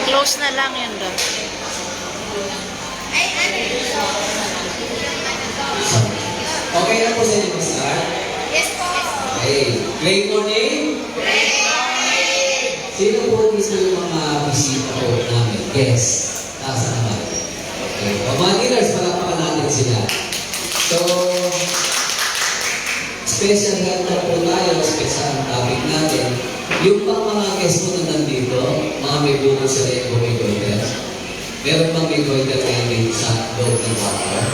Close na lang yun doon. Okay na po sa inyo, Sir? Yes po. Okay. Great morning? Great morning. Sino po mismo yung mga bisita po namin? Yes. Tasa naman. Okay. Mga leaders, palakpakan natin sila. So, special help na po tayo, special ang topic natin. Yung mga guest po na nandito, mga may bukod sa Rainbow may goiter. Meron bang may goiter ngayon dito sa loob ng water?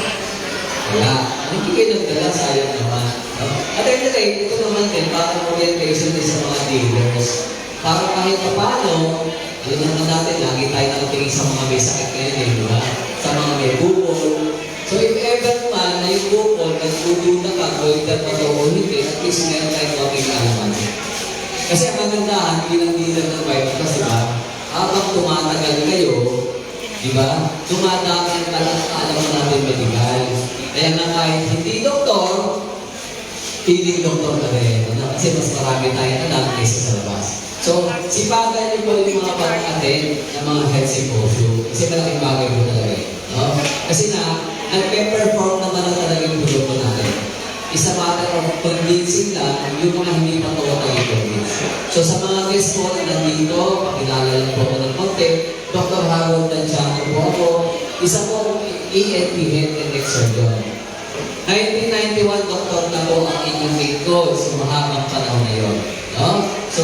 Wala. Hindi kayo nagdala, sayang naman. No? At anyway, ito naman din, parang orientation din sa mga dealers. Para kahit pa paano, alam naman natin, lagi tayo nakatingin sa mga may sakit ngayon, di ba? Sa mga may bukol. So if ever man na yung bukol, nagduduna ka, goiter pa ito o hindi, at least meron tayong kaming alaman. Kasi ang magandahan bilang dealer ng Vitas, di ba? Habang tumatagal kayo, di ba? Dumadami ang alam natin medical. Kaya na kahit hindi doktor, piling doktor na rin. Ano? Kasi mas marami tayong alam kaysa sa labas. So, sipagan niyo po yung mga pag-attend ng mga health symposium. Kasi malaking bagay po talaga. No? Kasi na, nagpe-perform naman na talaga yung produkto natin. Isa matter of convincing lang yung mga hindi pa convince. So sa mga guests po na nandito, pakilala lang po ako ng konti, Dr. Harold Tanchano po ako, isa po ENT Head and Neck Surgeon. 1991, doktor na po ang inyong main goal sa mahabang panahon na yun. No? So,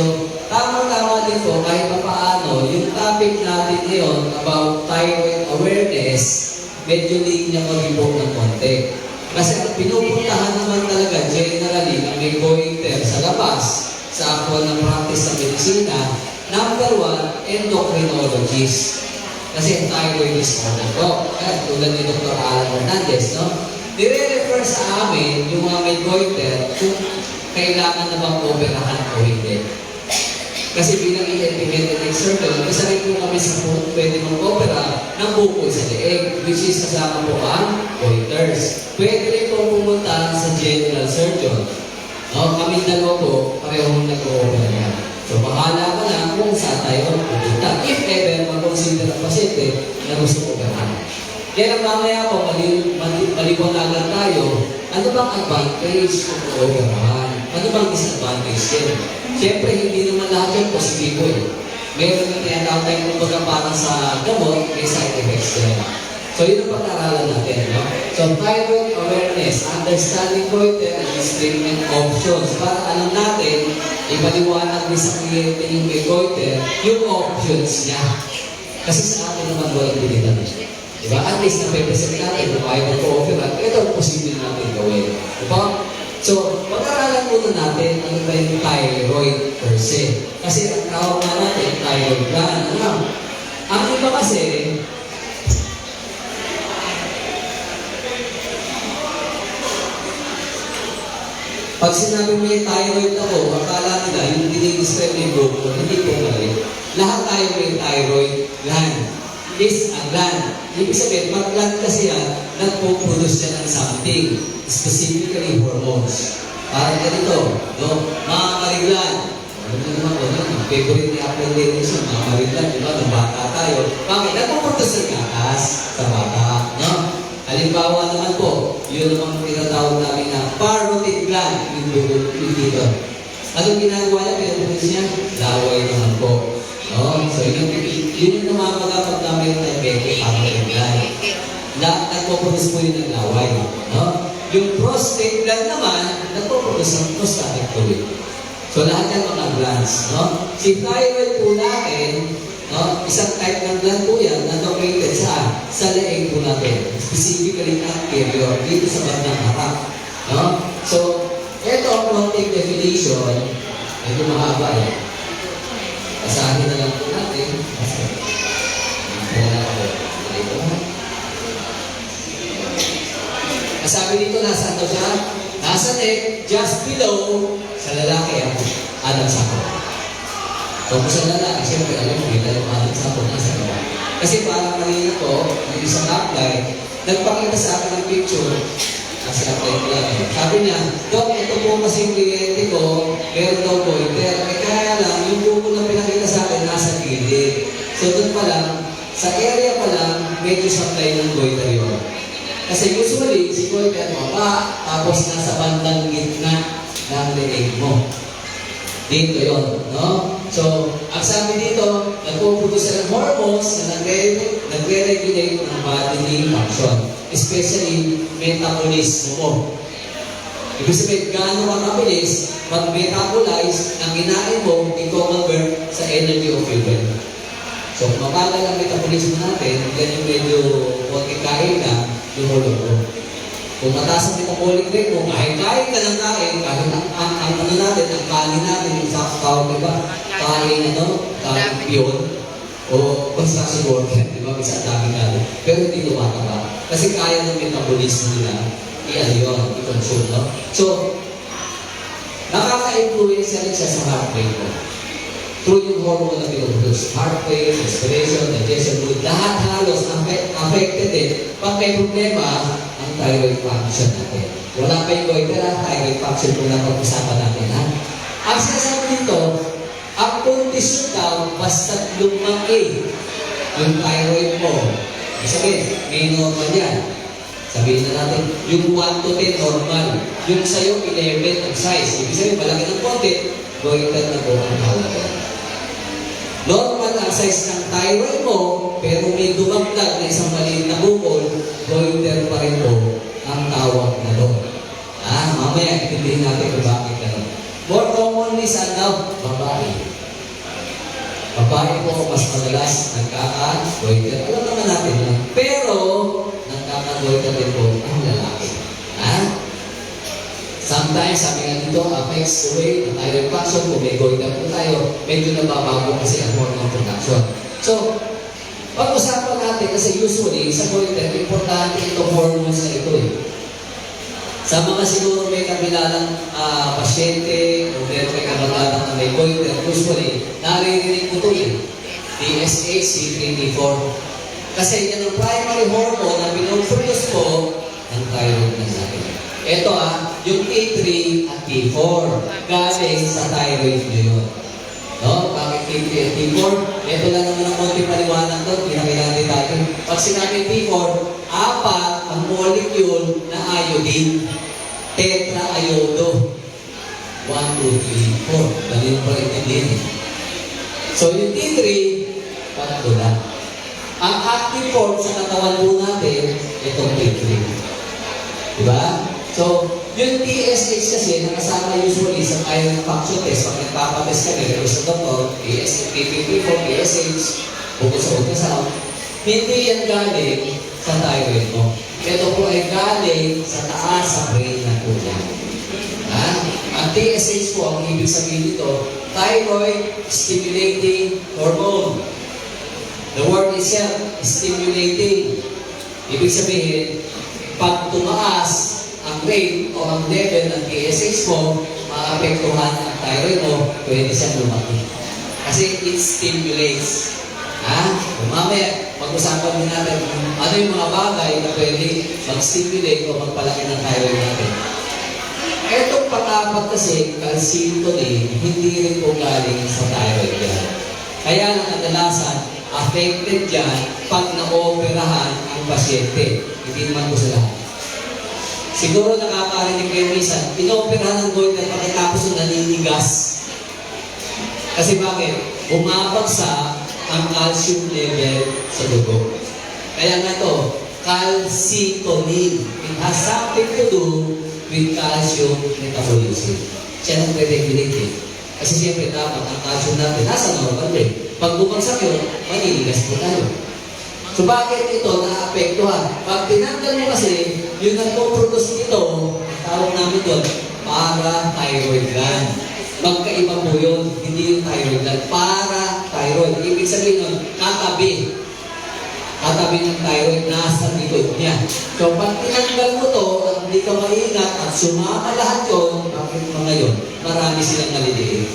tama-tama din po, kahit pa paano, yung topic natin ngayon about thyroid awareness, medyo linya mag-ibog ng konti. Kasi ang pinupuntahan naman talaga, generally, ng may goiter sa labas, sa actual na practice sa medisina, number 1, endocrinologist. Kasi ang thyroid disorder po. Kaya tulad ni Dr. Alan Hernandez, no? Nire-refer sa amin yung mga may goiter kung kailangan na bang operahan o hindi. Kasi bilang independent surgeon, isa rin po kami sa pwede mag-opera ng bukol sa leeg, which is kasama po ang goiters. Pwede rin po pumunta sa general surgeon. No? Kami dalawa po, parehong nag-opera yan. So, bahala ka na kung saan tayo pupunta. If ever, mag-consider ang pasyente na gusto operahan. Kaya lang mamaya po, maliwanagan tayo, ano bang advantage kung operahan? Ano bang disadvantage din? Siyempre, hindi naman lahat yung positibo eh. Meron na tinatawag tayo kumbaga parang sa gamot, may side effects din. So, yun ang pag-aaralan natin. No? So, thyroid awareness, understanding goiter and its treatment options. Para alam natin, ipaliwanag din sa kliyente yung may goiter, yung options niya. Kasi sa atin naman walang bilitan. Diba? At least nape-present natin kung ayaw mag-o-offer, ito ang posible natin gawin. Diba? So, pag-aralan muna natin ano ba yung thyroid per se. Kasi ang tawag nga natin, thyroid gland. Ano? Ang iba kasi, pag sinabi mo yung thyroid ako, akala nila yung dinidescribe yung bukol, hindi po mali. Lahat tayo may thyroid gland. Is a gland. Ibig sabihin, pag gland kasi yan, nagpo-produce yan ng something, specifically hormones. Parang ganito, no? Mga mariglan. Ano naman ko, no? Favorite ni Apple Dennis, mga mariglan, di ba? Nung bata tayo. Bakit? Nagpo-produce ng gatas sa bata, no? Halimbawa naman po, yun naman tinatawag namin na parotid gland, yung dito. Anong ginagawa niya? Pinaproduce niya? Laway naman po. No? So, yun yung namamaga pag namin ng beke, parotid gland. Nagpo-produce po yun ng laway. No? Yung prostate gland naman, nagpo-produce ng prostatic fluid. So, lahat yan mga glands. No? Si thyroid po natin, no? Isang type ng gland po yan na located sa sa leeg po natin. Specifically anterior, dito sa bandang harap. No? So, ito ang konting definition. Medyo mahaba eh. Basahin na lang po natin. Sabi dito, nasa ano siya? Nasa neck, just below, sa lalaki Adam Sako. So kung sa lalaki, siyempre alam mo, yung Adam Sako nasa baba. Kasi parang kanina ko, yung isang apply, nagpakita sa akin ng picture, kasi apply ko lang. Sabi niya, Dok, ito po kasi yung kliyente ko, meron daw po, kaya lang, yung buko na pinakita sa akin, nasa gilid. So doon pa lang, sa area pa lang, medyo supply ng goiter yun. Kasi usually, si goiter baba, tapos nasa bandang gitna ng leeg mo. Dito yon, no? So, ang sabi dito, nagpuputos sila ng hormones na nagre-regulate ng bodily function. Especially, metabolism mo. Ibig sabihin, gaano ka kabilis, mag-metabolize ng kinain mo, i-convert sa energy of fuel. So, kung mabagal ang metabolism natin, yan yung medyo konting kain na, lumulog mo. Kung mataas ang metabolic rate mo, kahit kain ka ng kain, kahit ang ano natin, ang kanin natin, yung sa tawag, di ba? Kain piyon, o construction worker, di ba? Bisa daming kanin. Pero hindi tumataba. Kasi kaya ng metabolism nila, i-ano yun, i-consume, no? So, nakaka-influence rin siya sa heart rate mo. Through yung hormone na pinuproduce, heart rate, respiration, digestion, mood, lahat halos affected din. Pag may problema, ang thyroid function natin. Wala pa yung goiter, thyroid function kung napag-usapan natin, ha? Ang sinasabi dito, ang kondisyon daw, basta lumaki yung thyroid mo. Sabihin, may normal yan. Sabihin na natin, yung 1 to 10 normal. Yung sa'yo, 11 ang size. Ibig sabihin, malaki ng konti, goiter na po ang tawag. Normal ang size ng thyroid mo, pero may dumagdag na isang maliit na bukol, goiter pa rin po ang tawag na doon. Mamaya, itindihin natin kung bakit gano'n. More commonly sa babae. Babae po mas madalas nagkaka-goiter. Alam naman natin yan. Pero, nagkaka-goiter din po ang lalaki. Sometimes, sabi nga dito, affects the way the thyroid function. Kung may goiter po tayo, medyo nababago kasi ang hormone production. So, pag-usapan natin kasi usually sa goiter, importante itong hormones na ito eh. Sa mga siguro may kabilalang pasyente o meron may kamag-anak na may goiter, usually, naririnig ko ito eh. TSH, C3, T4. Kasi yan ang primary hormone na pinoproduce po ng thyroid na natin. Ito yung T3 at T4 galing sa thyroid nyo yun. No? Bakit T3 at T4? Ito lang naman ang konti paliwanag doon, pinakilala natin. Pag sinabi T4, apat ang molecule na iodine. Tetra-iodo. 1, 2, 3, 4. Ganun yung pag-intindihin. So yung T3, tatlo lang. Ang active form sa katawan po natin, itong T3. Diba? So, yung TSH kasi, nakasama usually sa iron function test. Pag nagpapatest kami, pero sa doktor, TSH, P54, TSH, bukod sa ultrasound, hindi yan galing sa thyroid mo. Ito po ay galing sa taas sa brain na po yan. Ang TSH po, ang ibig sabihin dito, thyroid stimulating hormone. The word itself, stimulating. Ibig sabihin, pag tumaas ang rate o ang level ng TSH mo, maapektuhan ang thyroid mo, pwede siyang lumaki. Kasi it stimulates. Mamaya, pag-usapan din natin ano yung mga bagay na pwede mag-stimulate o magpalaki ng thyroid natin. Etong pang-apat kasi, calcitonin, hindi rin po galing sa thyroid yan. Kaya lang kadalasan, affected yan pag na-operahan ang pasyente. Hindi naman po sa lahat. Siguro nakakarinig kayo minsan, inoperahan ng goiter pagkatapos ng naninigas. Kasi bakit? Bumabagsak ang calcium level sa dugo. Kaya nga to, calcitonin. It has something to do with calcium metabolism. Siya nagre-regulate eh. Kasi siyempre dapat ang calcium natin nasa normal eh. Pag bumagsak yun, maninigas po tayo. So bakit ito naapektuhan? Pag tinanggal mo kasi, yung nagpo-produce nito, tawag namin doon, para-thyroid gland. Magkaiba po yun, hindi yung thyroid gland. Para-thyroid. Ibig sabihin nun, katabi. Katabi ng thyroid, nasa likod niya. So pag tinanggal mo to, at hindi ka maingat, at sumama lahat yun, bakit mga yun? Marami silang naliliit.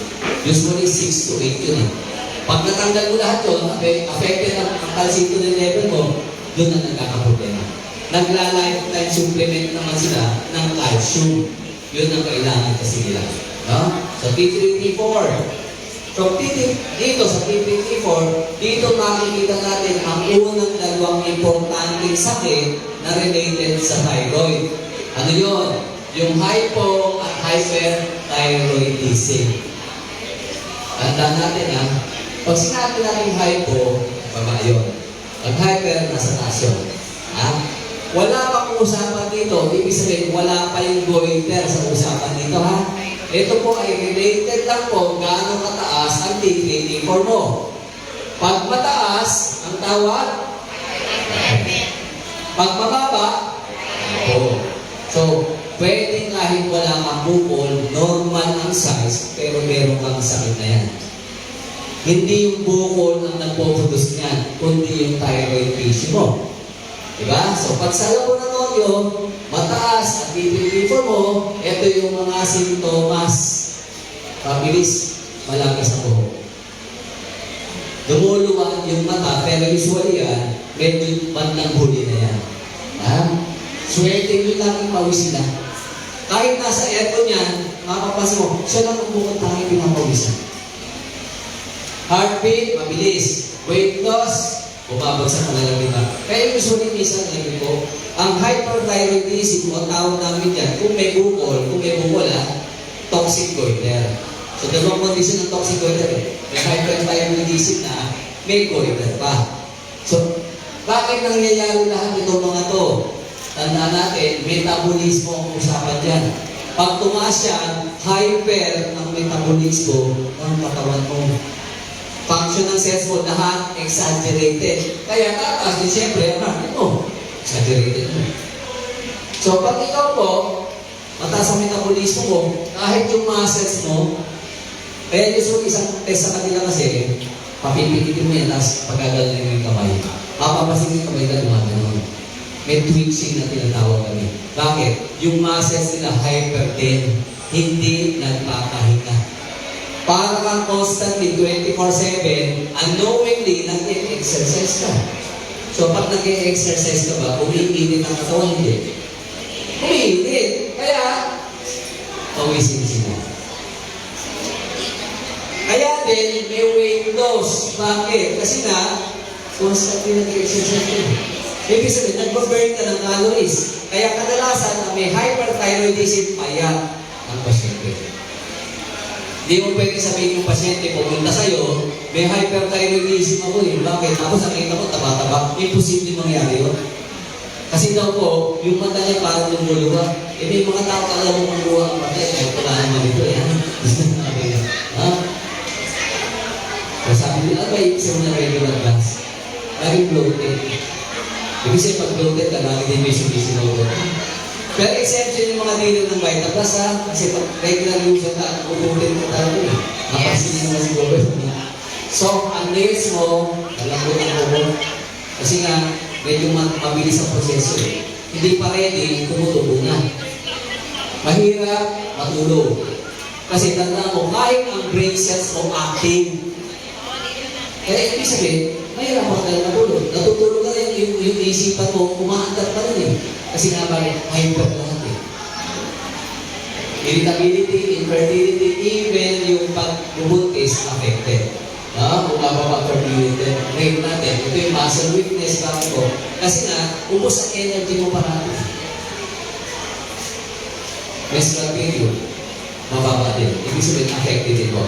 Usually 6 to 8 yun eh. Pag natanggal mo lahat yun, affected ang calcitonin level mo, doon na nagkakaproblema. Nagla-lifetime supplement naman sila ng calcium. Yun ang kailangan kasi nila. No? So, T3, T4. So, dito sa T3, T4, dito makikita natin ang unang dalawang importanteng sakit na related sa thyroid. Ano yun? Yung hypo at hyperthyroidism. Tandaan natin ha, pag sinabi natin hypo, baba yun. Pag hyper, nasa taas yun. Ha? Wala pang usapan dito, ibig sabihin wala pa yung goiter sa usapan dito ha. Ito po ay related lang po gaano kataas ang T3, T4 mo. Pag mataas, ang tawag? Pag mababa, hypo. So, pwede kahit wala kang bukol, normal ang size, pero meron kang sakit na yan. Hindi yung bukol ang nagpo-produce niyan, kundi yung thyroid tissue mo. Diba? So, pag sa laboratorio, mataas at T3, mo, ito yung mga sintomas. Pabilis, malaki sa buhok. Lumuluwag yung mata, pero usually yan, medyo bandang huli na yan. Ha? Sweating yung laki pawis sila. Kahit nasa aircon yan, makapapansin mo, siya lang ang bukod tayo pinapawisan. Heartbeat, mabilis. Weight loss, bumabagsak na lang diba? Kaya usually minsan ngayon po, ang hyperthyroidism o tawag namin dyan, kung may bukol toxic goiter. So dalawang condition ng toxic goiter eh. May hyperthyroidism na may goiter pa. So, bakit nangyayari lahat itong mga to? Tandaan natin, metabolismo ang usapan dyan. Pag tumaas yan, hyper ang metabolismo ng katawan mo. Function ng cells mo, lahat exaggerated. Kaya tataas din siyempre ang heart mo. Exaggerated mo. So pag ikaw po, mataas ang metabolismo mo, kahit yung muscles mo, kaya usually isang test sa kanila kasi, papipitin mo yan, tapos pagkagalin mo yung kamay. Papapasin yung kamay ka gumagano'n. May twitching na tinatawag kami. Bakit? Yung muscles nila hyper din, hindi nagpapahinga. Para kang constantly 24/7, unknowingly, nag-exercise ka. So, pag nag-exercise ka ba, umiinit ang katawan, hindi. Umiinit. Kaya, pawisin sila. Kaya din, may weight loss. Bakit? Kasi na, constantly nag-exercise ka. Ibig sabihin, nag-burn ka ng calories. Kaya kadalasan, may hyperthyroidism, payat ang pasyente. Hindi mo pwede sabihin yung pasyente, pumunta sa'yo, may hyperthyroidism ako eh. Bakit? Tapos nakita ko, taba-taba. Imposible mangyari yun. Kasi daw po, yung mata niya parang lumuluwa. Eh may mga tao talaga mo lumuluwa ang mata. Kahit wala naman ito eh. Ha? So sabi nila, ba ibig sabihin na regular glance? Laging bloated. Ibig sabihin pag bloated ka, lagi din may sumisinugot. Pero exception yung mga dealer ng Vitaplus ha, kasi pag regular user ka, uputin ka talaga eh. Napansin mo siguro. So, ang nails mo, alam mo yung buhok. Kasi nga, medyo mabilis ang proseso eh. Hindi pa ready, tumutubo na. Mahirap, matulog. Kasi tandaan mo, kahit ang brain cells mo active. Kaya ibig sabihin, mahirap ako tayo matulog. Natutulog na rin yung isipan mo, kumaandar pa rin eh. Kasi nga ba, hyper lahat eh. Irritability, infertility, even yung pagbubuntis affected. Bumababa ang fertility rate natin. Ito yung muscle weakness, bakit po? Kasi nga, ubos ang energy mo parati. Menstrual period, mababa din. Ibig sabihin, affected din po.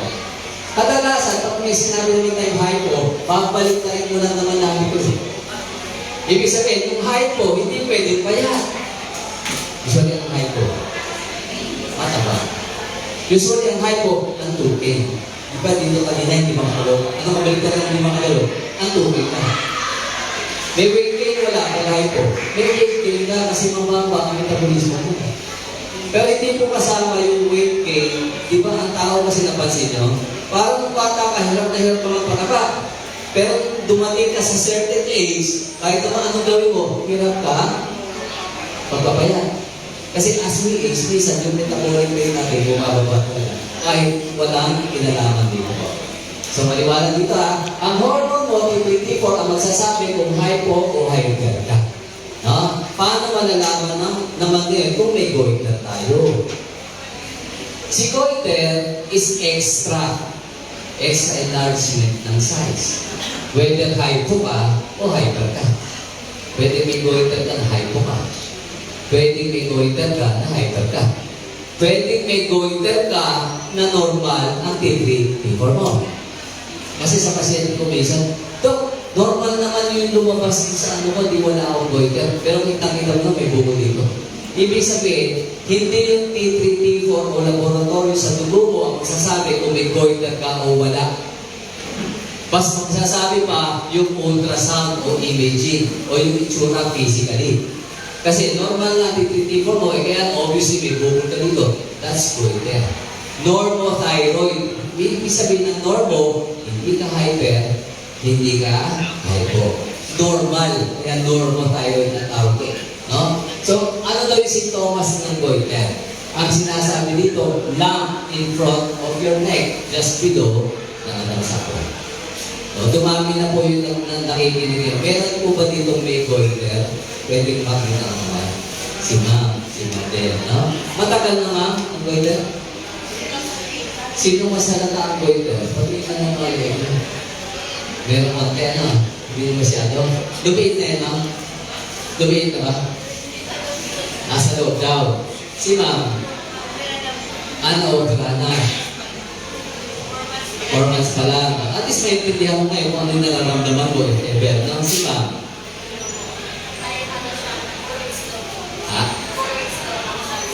Kadalasan, pag may sinabi naman tayong hypo, babalik na rin mo lang naman namin ito. Ibig sabihin, yung hypo, hindi pwedeng payat. Usually ang hypo, mataba. Usually ang hypo, ang tubig. Diba dito kanina, hindi makalog. Ano kabalik ka ng hindi makalog? Ang tubig ka. May weight gain, wala ka hypo. May weight gain na kasi mababa ang metabolismo mo. Pero hindi po kasama yung weight gain. Di ba ang tao kasi napansin nyo? Parang kung bata ka, hirap na hirap ka magpataba. Pero dumating ka sa certain age, kahit naman anong gawin mo, hirap ka, pagpapayan. Kasi as we age, minsan yung metabolic rate natin, bumababa talaga. Kahit walang kinalaman dito po. So maliwanag dito ang hormone mo, T24, ang magsasabi kung hypo o hyper ka. No? Paano malalaman naman ngayon kung may goiter tayo? Si goiter is extra enlargement ng size. Whether hypo ka o hyper ka. Pwede may goiter ka na hypo ka. Pwede may goiter ka na hyper ka. Pwede may goiter ka na normal ang T3, T4 mo. Kasi sa pasyente ko minsan, Dok, normal naman yung lumabas sa ano ko, di wala akong goiter. Pero kitang-kita mo na may buko dito. Ibig sabihin, hindi yung T3, T4 o laboratorio sa dugo mo ang magsasabi kung may goiter ka o wala. Mas magsasabi pa yung ultrasound o imaging o yung itsura physically. Kasi normal na T3, T4 mo, kaya obviously may buko ka dito. That's goiter. Normothyroid. Ibig sabihin ng normo, hindi ka hyper, hindi ka hypo. Normal. Kaya normothyroid na tawag ko. No? So, ano daw yung sintomas ng goiter? Ang sinasabi dito, lump in front of your neck, just below ng sako. So, dumami na po yung nakikinig niyo. Meron po ba dito may goiter? Pwede makita naman. Si ma'am, si Madel. No? Matagal na ma'am ang goiter? Sino mas halata ang goiter? Pati ka ng goiter. Meron konti ano? Hindi masyado. Lumiit na yun, no? Lumiit ka ba? Nasa loob daw. Si ma'am, ano, opera na? 4 months pa lang. At least maintindihan mo ngayon kung ano yung nararamdaman mo. Ever, no? Si ma'am. Ha?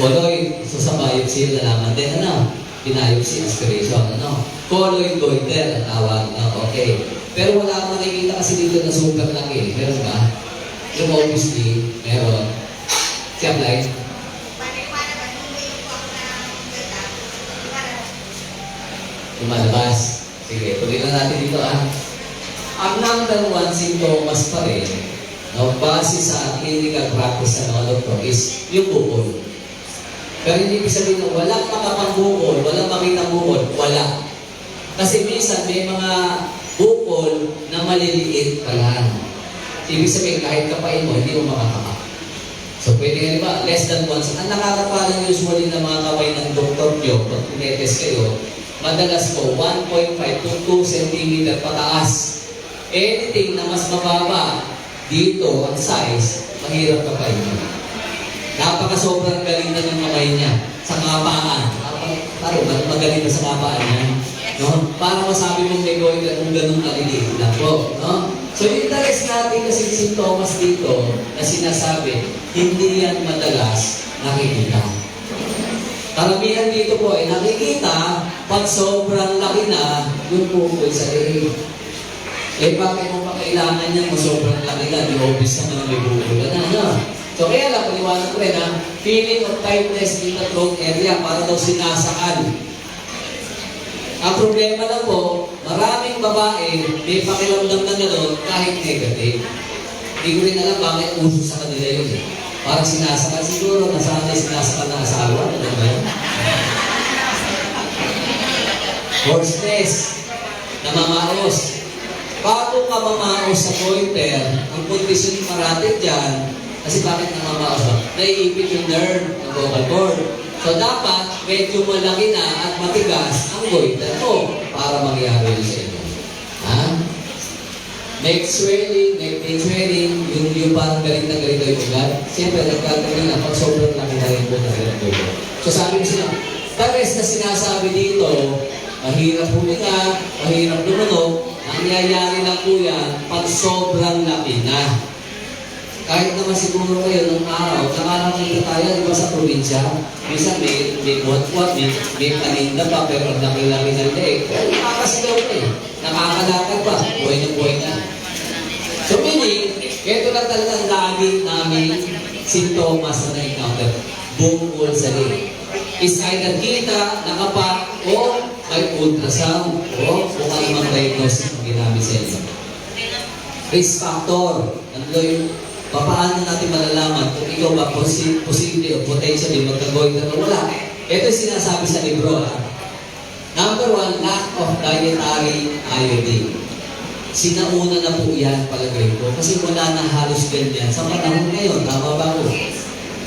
Colloid. So sa biopsy, nalaman din, ano? Biopsy, aspiration, ano? Colloid goiter, ang tawag. No? Okay. Pero wala akong nakikita kasi dito na super laki. Meron ba? Yung obviously, meron. Si apply? Lumalabas. Sige, tuloy na natin dito Ang number one symptoms pa rin, no, base sa clinical practice ng mga doktor is yung bukol. Pero hindi ibig sabihin na walang makapang bukol, walang makitang bukol, wala. Kasi minsan may mga bukol na maliliit pa lang. Ibig sabihin kahit kapain mo, hindi mo makakapa. So pwede nga ba, less than once. Ang nakakapalan usually ng mga kaway ng doktor nyo, pag tinetest kayo, madalas po 1.5 to 2 cm pataas. Anything na mas mababa dito ang size, mahirap kapain mo. Napaka-sobrang galing na ng kamay niya sa kapaan. Parang magaling na sa kapaan niya. No? Para masabi mong may goiter kung ganun kaliliit lang po. No? So yung interest natin kasi sintomas dito na sinasabi, hindi yan madalas nakikita. Karamihan dito po ay nakikita pag sobrang laki na yung bukol sa leeg. Eh bakit mo pa kailangan yan kung sobrang laki na? Di obvious naman may bukol ka na. No? So kaya lang, paliwanag ko rin feeling of tightness in the throat area para daw sinasakal. Ang problema lang po, maraming babae may pakiramdam na gano'n kahit negative. Hindi ko rin alam bakit uso sa kanila yun Parang sinasakal siguro, nasanay sinasakal ng asawa. Ano ba yun? Hoarseness, namamaos. Bago ka mamaos sa goiter, ang kondisyon parating dyan, kasi bakit namamaos ba? Naiipit yung nerve ng vocal cord. So dapat, medyo malaki na at matigas ang goiter mo para mangyari yun sa inyo. Neck swelling, neck pain swelling, yung parang galing na galing yung ugat. Siyempre, nagkagaling na pag sobrang laki na rin po na rin ang goiter. So sabi ko sila, the rest na sinasabi dito, mahirap huminga, mahirap lumunog, nangyayari na po yan pag sobrang laki na. Kahit naman siguro kayo nung araw, nakakakita tayo, di ba sa probinsya? Minsan may buhat-buhat, may paninda pa, pero ang laki-laki ng leeg. Pero nakakasigaw na nakalakad pa, buhay na buhay na. So meaning, Ito lang talaga ang lagi namin sintomas na na-encounter. Bukol sa leg. Is either kita, nakapak, o may ultrasound, o kung ano mang diagnosis ang ginamit sa inyo. Risk factor. Ano yung paano natin malalaman kung ikaw ba posible o potentially magkagoiter o wala? Ito yung sinasabi sa libro. Number 1, lack of dietary iodine. Sinauna na po yan palagay ko kasi wala na halos ganyan sa panahon ngayon. Tama ba ko?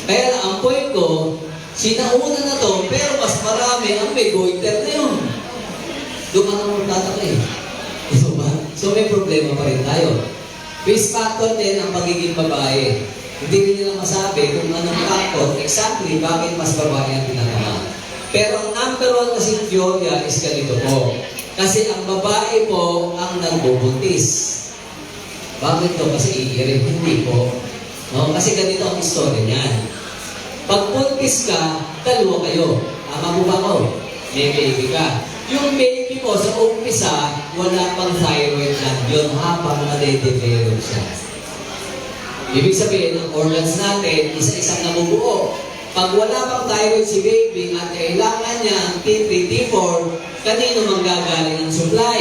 Kaya ang point ko, sinauna na to pero mas marami ang may goiter na yun. Doon ka na magtataka eh. Ito ba? So may problema pa rin tayo. Risk factor din ang pagiging babae. Hindi rin nila masabi kung anong factor exactly bakit mas babae ang tinatama. Pero ang number 1 kasi theory is ganito po. Kasi ang babae po ang nagbubuntis. Bakit to? Kasi iirin. Hindi po. No? Kasi ganito ang story niyan. Pag buntis ka, dalawa kayo. Ama mo ba ko? May baby ka. Yung baby mo sa umpisa, wala pang thyroid lang yun habang nade-develop siya. Ibig sabihin, ang organs natin, isa-isang nabubuo. Pag wala pang thyroid si baby at kailangan niya ang T3, T4, kanino manggagaling ang supply?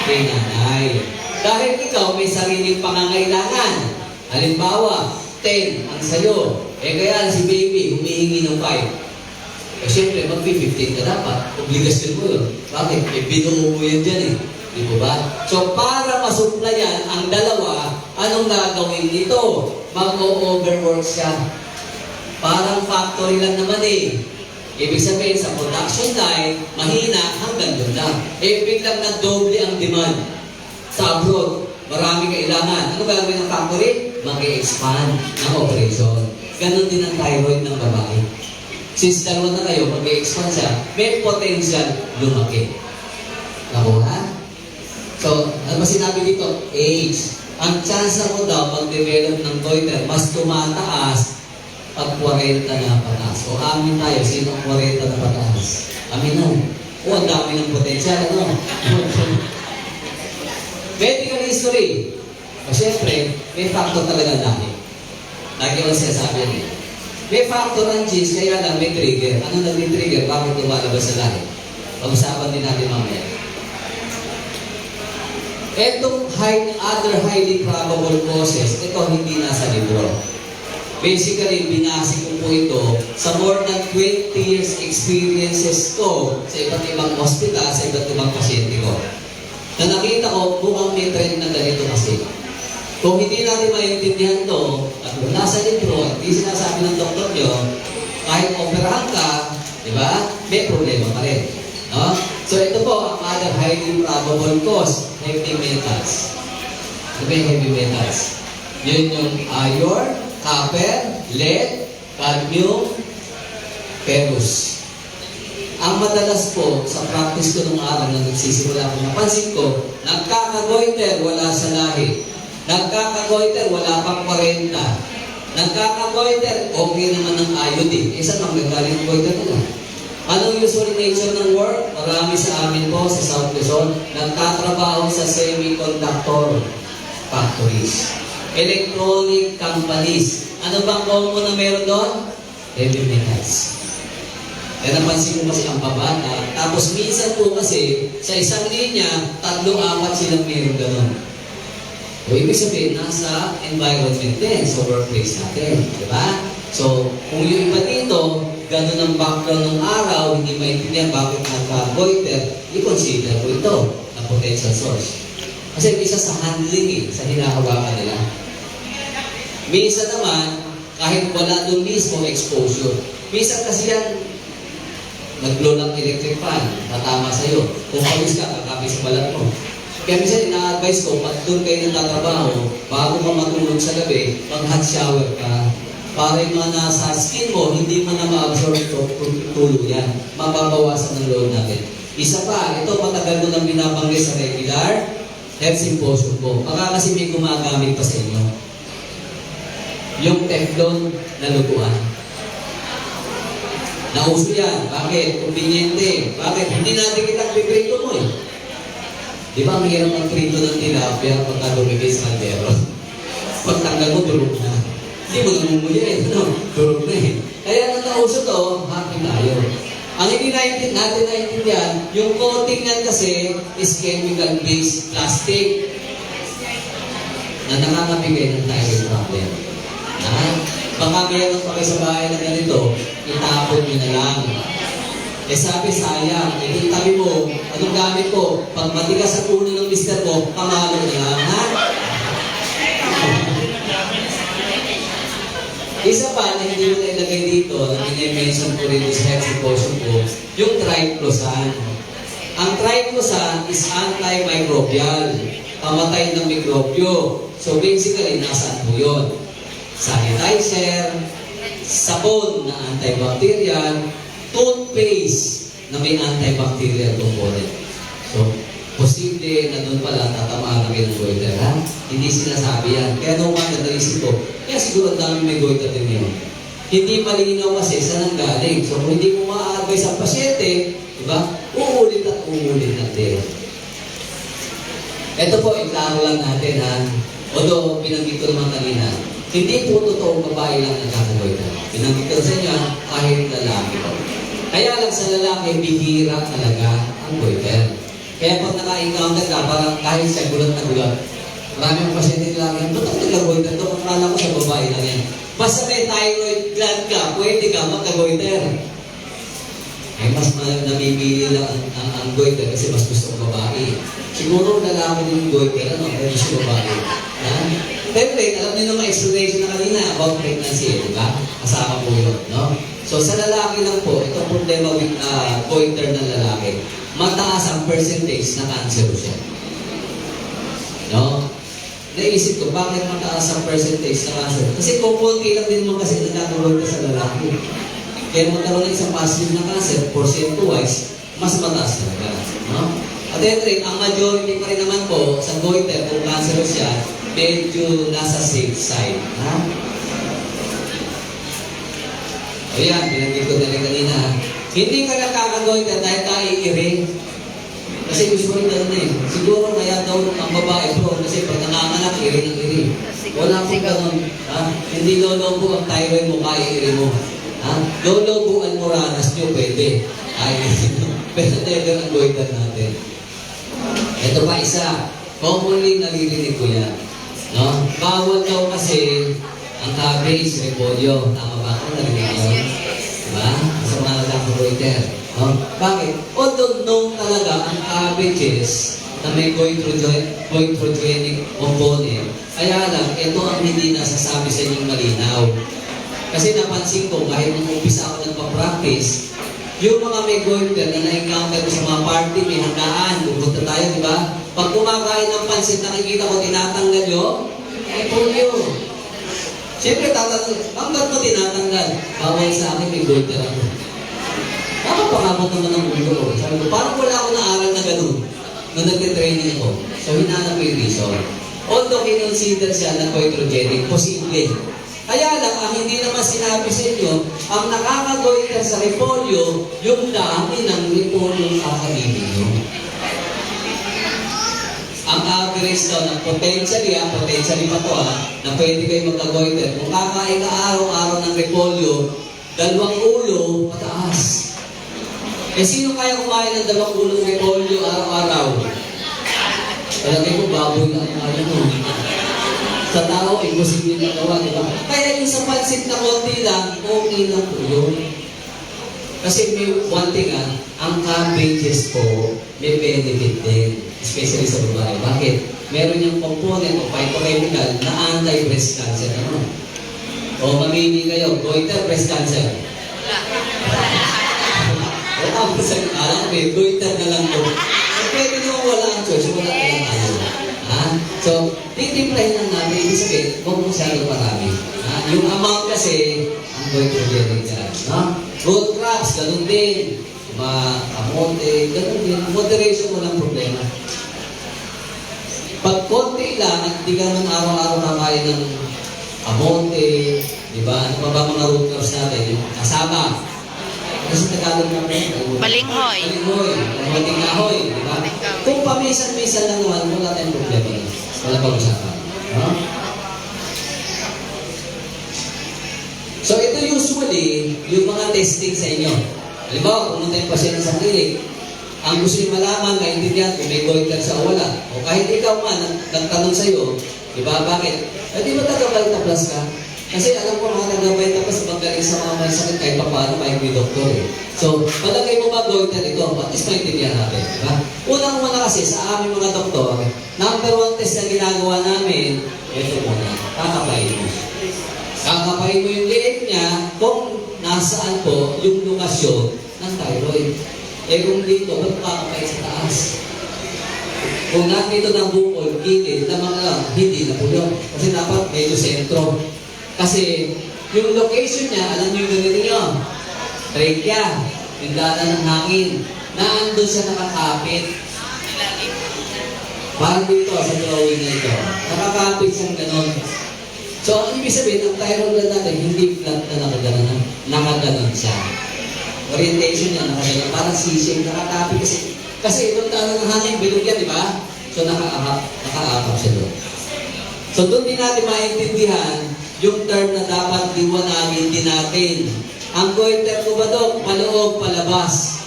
Kay nanay. Dahil ikaw may sariling pangangailangan. Halimbawa, 10 ang sayo. Kaya si baby humihingi ng 5. Siyempre, mag-15 ka dapat. Obligasyon mo yun. Bakit? Binuo mo yun dyan eh. Di ba ba? So, para masuplayan ang dalawa, anong gagawin nito? Mag-overwork siya. Parang factory lang naman eh. Ibig sabihin, sa production line, mahina hanggang doon lang. Biglang nag-doble ang demand. Sa abroad, marami kailangan. Ano gagawin ng factory? Mag-expand ng operation. Ganon din ang thyroid ng babae. Since dalawa na kayo, mag-expand siya, may potential lumaki. Nakuha? So, ano ba sinabi dito? Age. Ang chance mo daw mag-develop ng goiter, mas tumataas pag 40 na pataas. O amin tayo, sino ang 40 na pataas? Amin na. O, ang dami ng potential, ano? Medical history. O, siyempre, may factor talaga dami. Lagi ko sinasabi yan eh. May factor ang genes, kaya lang may trigger. Ano nag-trigger? Bakit lumalabas sa lahi? Pag-usapan din natin mamaya. Etong other highly probable causes, ito hindi nasa libro. Basically, binasi ko po ito sa more than 20 years experiences ko sa iba't ibang hospital, sa iba't ibang pasyente ko. Na nakita ko, mukhang may trend na ganito kasi. Kung hindi natin maintindihan to, at kung nasa libro, hindi sinasabi ng doktor nyo, kahit operahan ka, di ba, may problema pa rin. No? So ito po, ang other highly probable cause, heavy metals. Ano ba yung heavy metals? Yun yung iron, copper, lead, cadmium, ferrous. Ang madalas po, sa practice ko nung araw na nagsisimula ko, napansin ko, nagkakagoiter, wala sa lahi. Nagkakagoiter, wala pang 40. Nagkakagoiter, okay naman ng iodine. Isa nang nagkaling goiter nila. Anong usual nature ng work? Marami sa amin po sa South Luzon, nagtatrabaho sa semiconductor factories. Electronic companies. Ano bang common na meron doon? Heavy metals. Kaya napansin ko kasi ang babata. Tapos minsan po kasi, sa isang linya, 3-4 silang meron gano'n. O ibig sabihin, nasa environment din sa workplace natin. Diba? So, kung yung iba dito, ganun ang background ng araw, hindi maintindihan bakit nagka-goiter, i-consider ko ito na potential source. Kasi isa sa handling eh, sa hinahawakan nila. Minsan naman, kahit wala doon mismo exposure. Minsan kasi yan, nag-blow ng electric fan, tatama sa'yo. Kung pawis ka, kakapis sa balat mo. Kaya minsan ina-advise ko, pag doon kayo nagtatrabaho, bago ka matulog sa gabi, mag-hot shower ka. Para yung mga nasa skin mo, hindi mo na ma-absorb ito tuluyan. Mababawasan ng load natin. Isa pa, ito matagal mo nang binabanggit sa regular health symposium ko. Baka kasi may gumagamit pa sa inyo. Yung Teflon na lutuan. Nauso yan. Bakit? Conveniente. Bakit? Hindi natin kitang piprito mo eh. Di ba ang hirap ang prito ng tilapia pagka lumigay sa kaldero? Pagtanggal mo, durog na. Hindi mo namumuya eh, no? Durog na eh. Kaya nung nauso to, happy tayo. Ang hindi natin naintindihan, yung coating yan kasi is chemical-based plastic na nakakabigay ng thyroid problem. Ha? Baka meron pa kayo sa bahay na ganito, itapon nyo na lang. Eh sabi, sayang, eh tabi mo, anong gamit ko? Pag matigas ang ulo ng mister mo, pamalo na lang, ha? Isa pa na hindi mo na ilagay dito, na i-mention ko rin sa health potion ko, yung triclosan. Ang triclosan is antimicrobial, pamatay ng mikrobyo. So basically, nasaan po yun? Sanitizer, sabon na antibacterial, toothpaste na may antibacterial component. So, posible na doon pala tatamaan kami ng goiter, ha? Hindi sinasabi yan. Kaya nung mga naisip ko, kaya siguro ang dami may goiter din yun. Hindi malinaw kasi saan ang galing. So, kung hindi mo ma-advise ang pasyente, diba? Uulit at uulit natin. Ito po, iklaro lang natin, ha? Although, binanggit ko naman kanina, hindi po totoong babae lang nagkakagoiter. Binanggit ko sa inyo, kahit lalaki po. Kaya lang sa lalaki, bihira talaga ang goiter. Kaya pag naka-encounter ka, parang kahit siya gulat na gulat, marami ang pasyente lang yan, ba't ang nagka-goiter to? Akala ko sa babae lang yan. Basta may thyroid gland ka, pwede ka magka-goiter. Eh, mas namimili lang ang goiter kasi mas gusto ng babae. Siguro lalaki din yung goiter, ano? Pero gusto babae. Ha? Pero alam niyo naman explanation na kanina about pregnancy, di ba? Kasama po yun, no? So sa lalaki lang po, itong problema with goiter ng lalaki, mataas ang percentage na cancer siya. No? Naisip ko, bakit mataas ang percentage na cancer? Kasi kung konti lang din naman kasi nagkakagoiter sa lalaki. Kaya magkaroon ng isang positive na cancer, percent-wise, mas mataas talaga. No? At then, ang majority pa rin naman po sa goiter, kung cancerous siya, medyo nasa safe side. Ha? O yan, binanggit ko na rin kanina. Hindi ka nakakagoiter dahil tayo iiring. Kasi gusto rin ganun eh. Siguro kaya daw ang babae bro, kasi pag nanganganak, iring ang iring. Wala pong ganun. Ha? Hindi lolobo ang thyroid mo, kaya iring mo. Ha? Lolobuan mo ranas nyo, pwede. Ay, pero never ang goiter natin. Ito pa isa, commonly naririnig ko yan. No? Bawal daw kasi ang cabbage, repolyo. Tama ba ako? Narinig ko yun? Diba? Sa mga nagkakagoiter. No? Bakit? Although known talaga ang cabbages na may goitrogenic component, kaya lang, ito ang hindi nasasabi sa inyong malinaw. Kasi napansin ko, kahit nung umpisa ako nagpa-practice, yung mga may goiter na na-encounter ko sa mga party, may handaan, pupunta tayo, di ba? Pag kumakain ng pansit, nakikita ko, tinatanggal yun, ay polio. Siyempre, tatanong, ba't mo tinatanggal? Bawal sa akin, may goiter ako. Nakapangabot naman ang mundo ko. Sabi ko, parang wala ako na-aral na gano'n nung nagtitraining ako. So, hinanap ko yung reason. Although, kinonsider siya na goitrogenic, posible. Kaya lang, ang hindi naman sinabi sa inyo, ang nakakagoiter sa repolyo, yung dami ng repolyo kakainin nyo. Ang average daw ng potentially pa to na pwede kayo magkagoiter. Kung kakain ka araw-araw ng repolyo, 2 ulo, mataas. Eh, sino kaya kumain ng 2 ulo ng repolyo araw-araw? Talagay ko, baboy lang ang ayaw mo. Sa tao, imposible na gawa, di ba? Kaya yung sa pansit na konti lang, okay lang po yun. Kasi may one thing ang cabbages po, may benefit din. Especially sa babae. Bakit? Meron yung component o phytochemical na anti-breast cancer. Ano? O mamili kayo, goiter, breast cancer. Wala po sa alam, goiter na lang po. Pwede nyo wala ang choice, wala na lang tayo. So, titimplahin lang natin, ibig sabihin, huwag masyado marami. Yung amount kasi, ang goitrogenic dyan. Root crops, ganun din. Kamote, ganun din. Moderation, walang problema. Pag konti lang, at di ka naman araw-araw kakain ng kamote, di ba? Ano pa ba mga root crops natin? Yung kasama. Kasi Tagalog namin. Balinghoy. Balinghoy. Mating kahoy. Diba? Kung pamisan-misan lang naman, wala tayong problema. Wala pang usapan. So ito usually, yung mga testing sa inyo. Halimbawa, pumunta yung pasyente sa clinic, ang gusto niyo malaman, maintindihan kung may goiter sa o wala. O kahit ikaw man, nagtanong sa'yo, di ba, bakit? Di ba taga-Vita Plus ka? Kasi alam ko mga taga-Vita Plus, magaling sa mga may sakit kahit pa paano, kahit may doktor eh. So, palagay mo ba goiter ito? At least maintindihan natin, di ba? Unang-una kasi, sa aming mga doktor, number 1 test na ginagawa namin, ito muna, kakapain mo. Kakapain mo yung liit niya kung nasaan po yung lokasyon ng thyroid. Eh kung dito, ba't kakapain sa taas? Kung nandito ng bukol, gilid, lamang lang, hindi na po yun. Kasi dapat medyo sentro. Kasi yung location niya, alam niyo yung ganito nyo, trachea, yung dala ng hangin, naandun siya nakakapit. Parang dito sa drawing na ito, nakakapit siyang ganon. So, ang ibig sabihin, ang thyroid gland natin, hindi flat na nakaganon siya. Orientation niya, nakaganon. Parang sisig, nakakapit kasi itong dala ng hangin, bilog yan, di ba? So, nakaakap siya doon. So, doon din natin maintindihan yung term na dapat liwanagin din natin. Ang goiter ko ba doon? Paloob, palabas.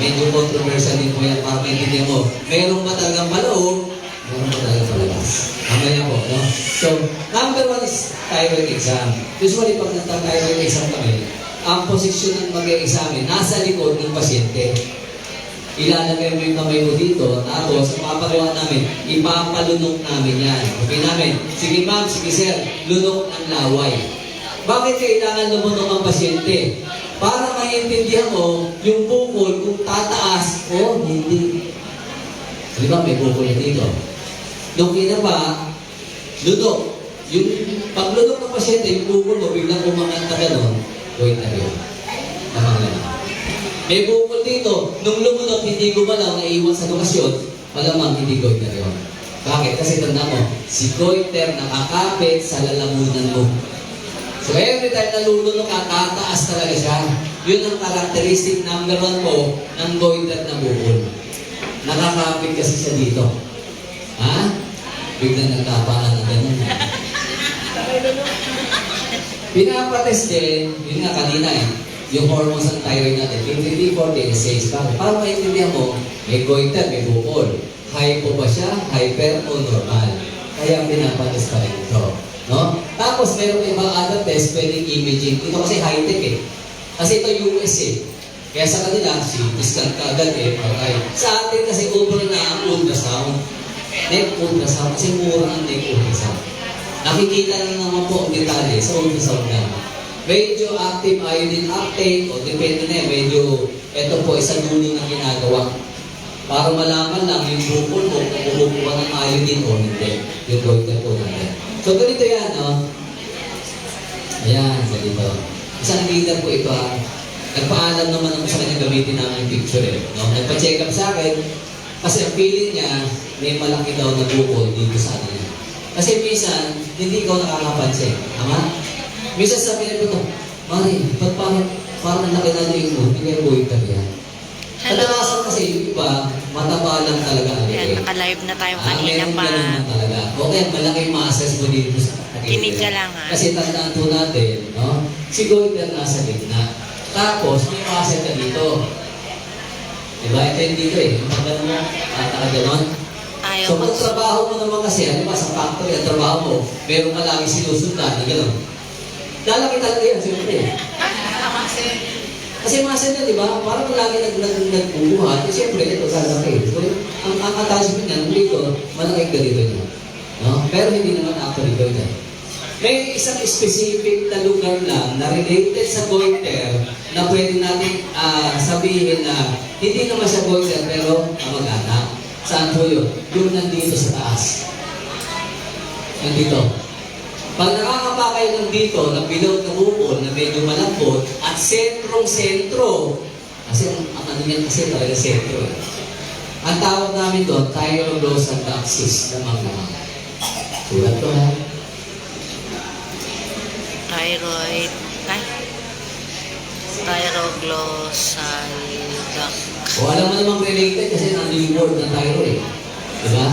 Medyo controversial din po yan para maintindihan mo. Mayroong ba talagang paloob? Mayroong ba talagang palabas? Mamaya po, no? So, number 1 is thyroid exam. Usually, pag nagta-thyroid exam kami, ang posisyon ng mag-e-examine, nasa likod ng pasyente. Ilalagay mo yung kamay mo dito, tapos papagawa namin, ipapalunok namin yan. Okay namin, sige ma'am, sige sir, lunok ng laway. Bakit kailangan lumunok ang pasyente? Para maintindihan mo yung bukol kung tataas o hindi. Di ba may bukol na dito? Nung kinaba, lunok. Yung paglunok ng pasyente, yung bukol mo, biglang umangat na gano'n, goiter yun. Tamang lang. May bukol dito, nung lumunok, hindi gumalaw, naiwan sa lokasyon, malamang hindi goiter yun. Bakit? Kasi tanda mo, si goiter nakakapit sa lalamunan mo. So every time na lulunok ka, tataas talaga siya. Yun ang characteristic number 1 po ng goiter na bukol. Nakakapit kasi siya dito. Ha? Biglang nagkapaan ng ganun. Pinapatest din, yun nga kanina yung hormones ng thyroid natin, 53, 40, 6. Bakit? Para maintindihan mo, may goiter, may bukol. Hypo ba siya? Hyper o normal? Kaya pinapatest pa rin ito. No? Tapos meron ibang other test, pwedeng imaging. Ito kasi high-tech eh. Kasi ito US eh. Kaya sa kanila, scan ka agad eh. Okay. Sa atin kasi over na ang ultrasound. Neck ultrasound. Kasi mura ang neck ultrasound. Nakikita lang naman po ang detalye sa ultrasound lang. Medyo active iodine uptake o depende na medyo ito po isang dulo na ginagawa. Para malaman lang yung bukol mo kung kumukuha ng iodine o hindi. Yung goiter po natin. So ganito yan, no? Ayan, ganito. Isang leader po ito ha. Nagpaalam naman ako sa kanya gamitin namin yung picture eh. No? Nagpa-check up sa akin kasi ang feeling niya may malaki daw na bukol dito sa ano niya. Kasi minsan, hindi ikaw nakakapansin. Tama? Minsan sabi niya ko, Mari, ba't parang laki na yung mo? Hindi kayo goiter yan. Hello. Kadalasan kasi yung iba, mataba lang talaga. Yan, naka-live na tayo kanina meron pa. ganun na talaga. Okay, malaking masses mo dito sa Kinig ka lang, ha? Kasi tandaan po natin, no? Si goiter nasa gitna. Tapos, may muscle ka dito. Diba? Ito yung dito eh. Yung pagano mo, ganon. Ayaw So, mo. pag trabaho mo naman kasi, ano ba, sa factory, ang trabaho mo, meron ka lagi sinusundan, na gano'n. Lalaki talaga yan, siyempre. Kasi muscle na, di ba? Parang lagi nagbubuhat, eh, siyempre, ito lalaki. So, ang attachment niya, dito, malaking ganito niya. No? Pero hindi naman actually goiter. May isang specific na lugar lang na related sa goiter na pwede natin sabihin na hindi naman siya goiter pero kamag-anak. Saan po yun? Yung nandito sa taas. Nandito. Pag nakakapa kayo ng dito, na bilog na bukol, na medyo malambot, at sentrong-sentro, kasi ang ano yan kasi talaga sentro eh. Ang tawag namin doon, thyroglossal axis na mga. Sulat ko ha. Thyroid. Ay. Thyroglossal duct. O alam mo namang related kasi nandun yung word na thyroid. Diba?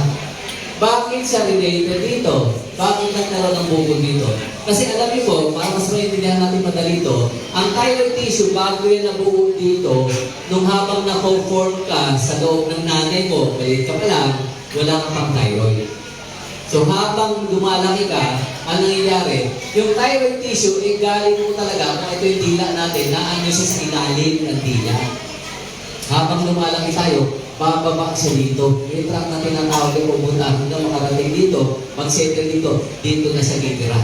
Bakit siya related dito? bakit nagkaroon ng bukol dito? Kasi alam niyo po, para mas maintindihan natin madali ito, ang thyroid tissue, bago yan nabuo dito, nung habang na-conform ka sa loob ng nanay mo, maliit ka pa lang, wala ka pang thyroid. So habang lumalaki ka, ang nangyayari, yung thyroid tissue, galing mo talaga, kung ito yung dila natin, naano siya sa ilalim ng dila. Habang lumalaki tayo, bababa siya dito. Yung track na tinatawag yung pupunta hanggang makarating dito, mag-settle dito na siya titira.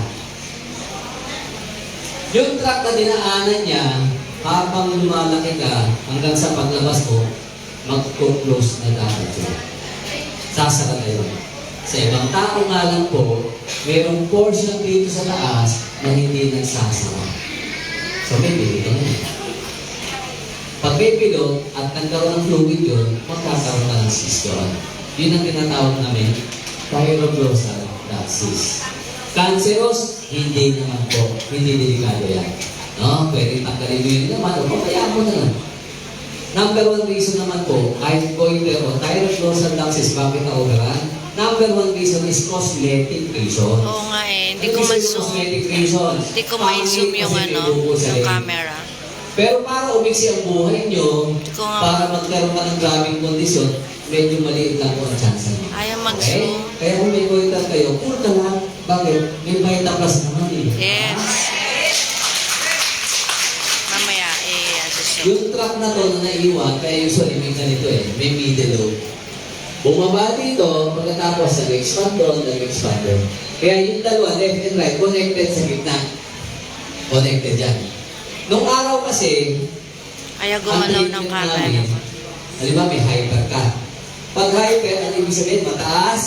Yung track na dinaanan niya, habang lumalaki ka, hanggang sa paglabas mo, mag-close na dapat siya. Sasara na yun. Sa ibang tao nga lang po, mayroong portion dito sa taas na hindi nagsasara. So may bilito na yun. Pag may bilog at nagkaroon ng fluid yun, magkakaroon ka ng cyst yun. Yun ang tinatawag namin, thyroglossal cyst. Cancerous, hindi naman po. Hindi delikado yan. No? Pwede tanggalin mo yun naman, o papayaan mo na lang. Number one reason naman po, kahit goiter o thyroglossal cyst, bakit na-overan? Number one reason is cosmetic reason. Oo nga eh, hindi Ano ko yung ma-zoom. cosmetic reason? Hindi ko ma-zoom Pangit yung kasi ano, may dugo sa yung leg. camera. Pero para umiksi ang buhay nyo, ko nga- para magkaroon ka ng grabing kondisyon, medyo maliit lang po ang chance nyo. Ayaw Okay? mag-zoom. Kaya kung may goiter kayo, cool ka lang. Bakit? May Vita Plus naman eh. Yes. Mamaya, adjust Yung track na to na naiwan, kaya usually may ganito eh, may middle lobe. Bumaba dito, pagkatapos nag-expand doon, nag-expand doon. Kaya yung dalawa, left and right, connected sa gitna. Connected yan. Nung araw kasi, ayaw ang gumalaw ng treatment camera. namin, halimbawa may hyper ka. Pag hyper, ang ibig sabihin, mataas,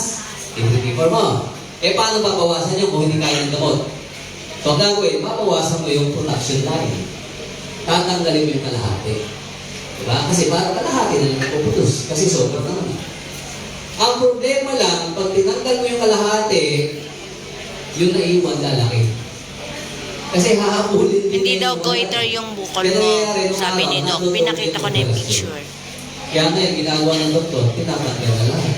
i-prefer mo. Eh, paano babawasan nyo kung hindi kaya ng gamot? So, ang gagawin, babawasan mo yung production line. Tatanggalin mo yung kalahati. Diba? Kasi para kalahati na lang napuputos. Kasi sobrang naman. Ang problema lang, pag tinanggal mo yung kalahati, yung naiwan lalaki. Kasi hahabulin din Hindi yung daw mga- goiter yung bukol Kaya mo, nangyayari nung sabi araw, ni Doc. natutulog Pinakita ko na yung operasyon. picture. Kaya nga yung ginagawa ng doktor, tinatanggal na lahat.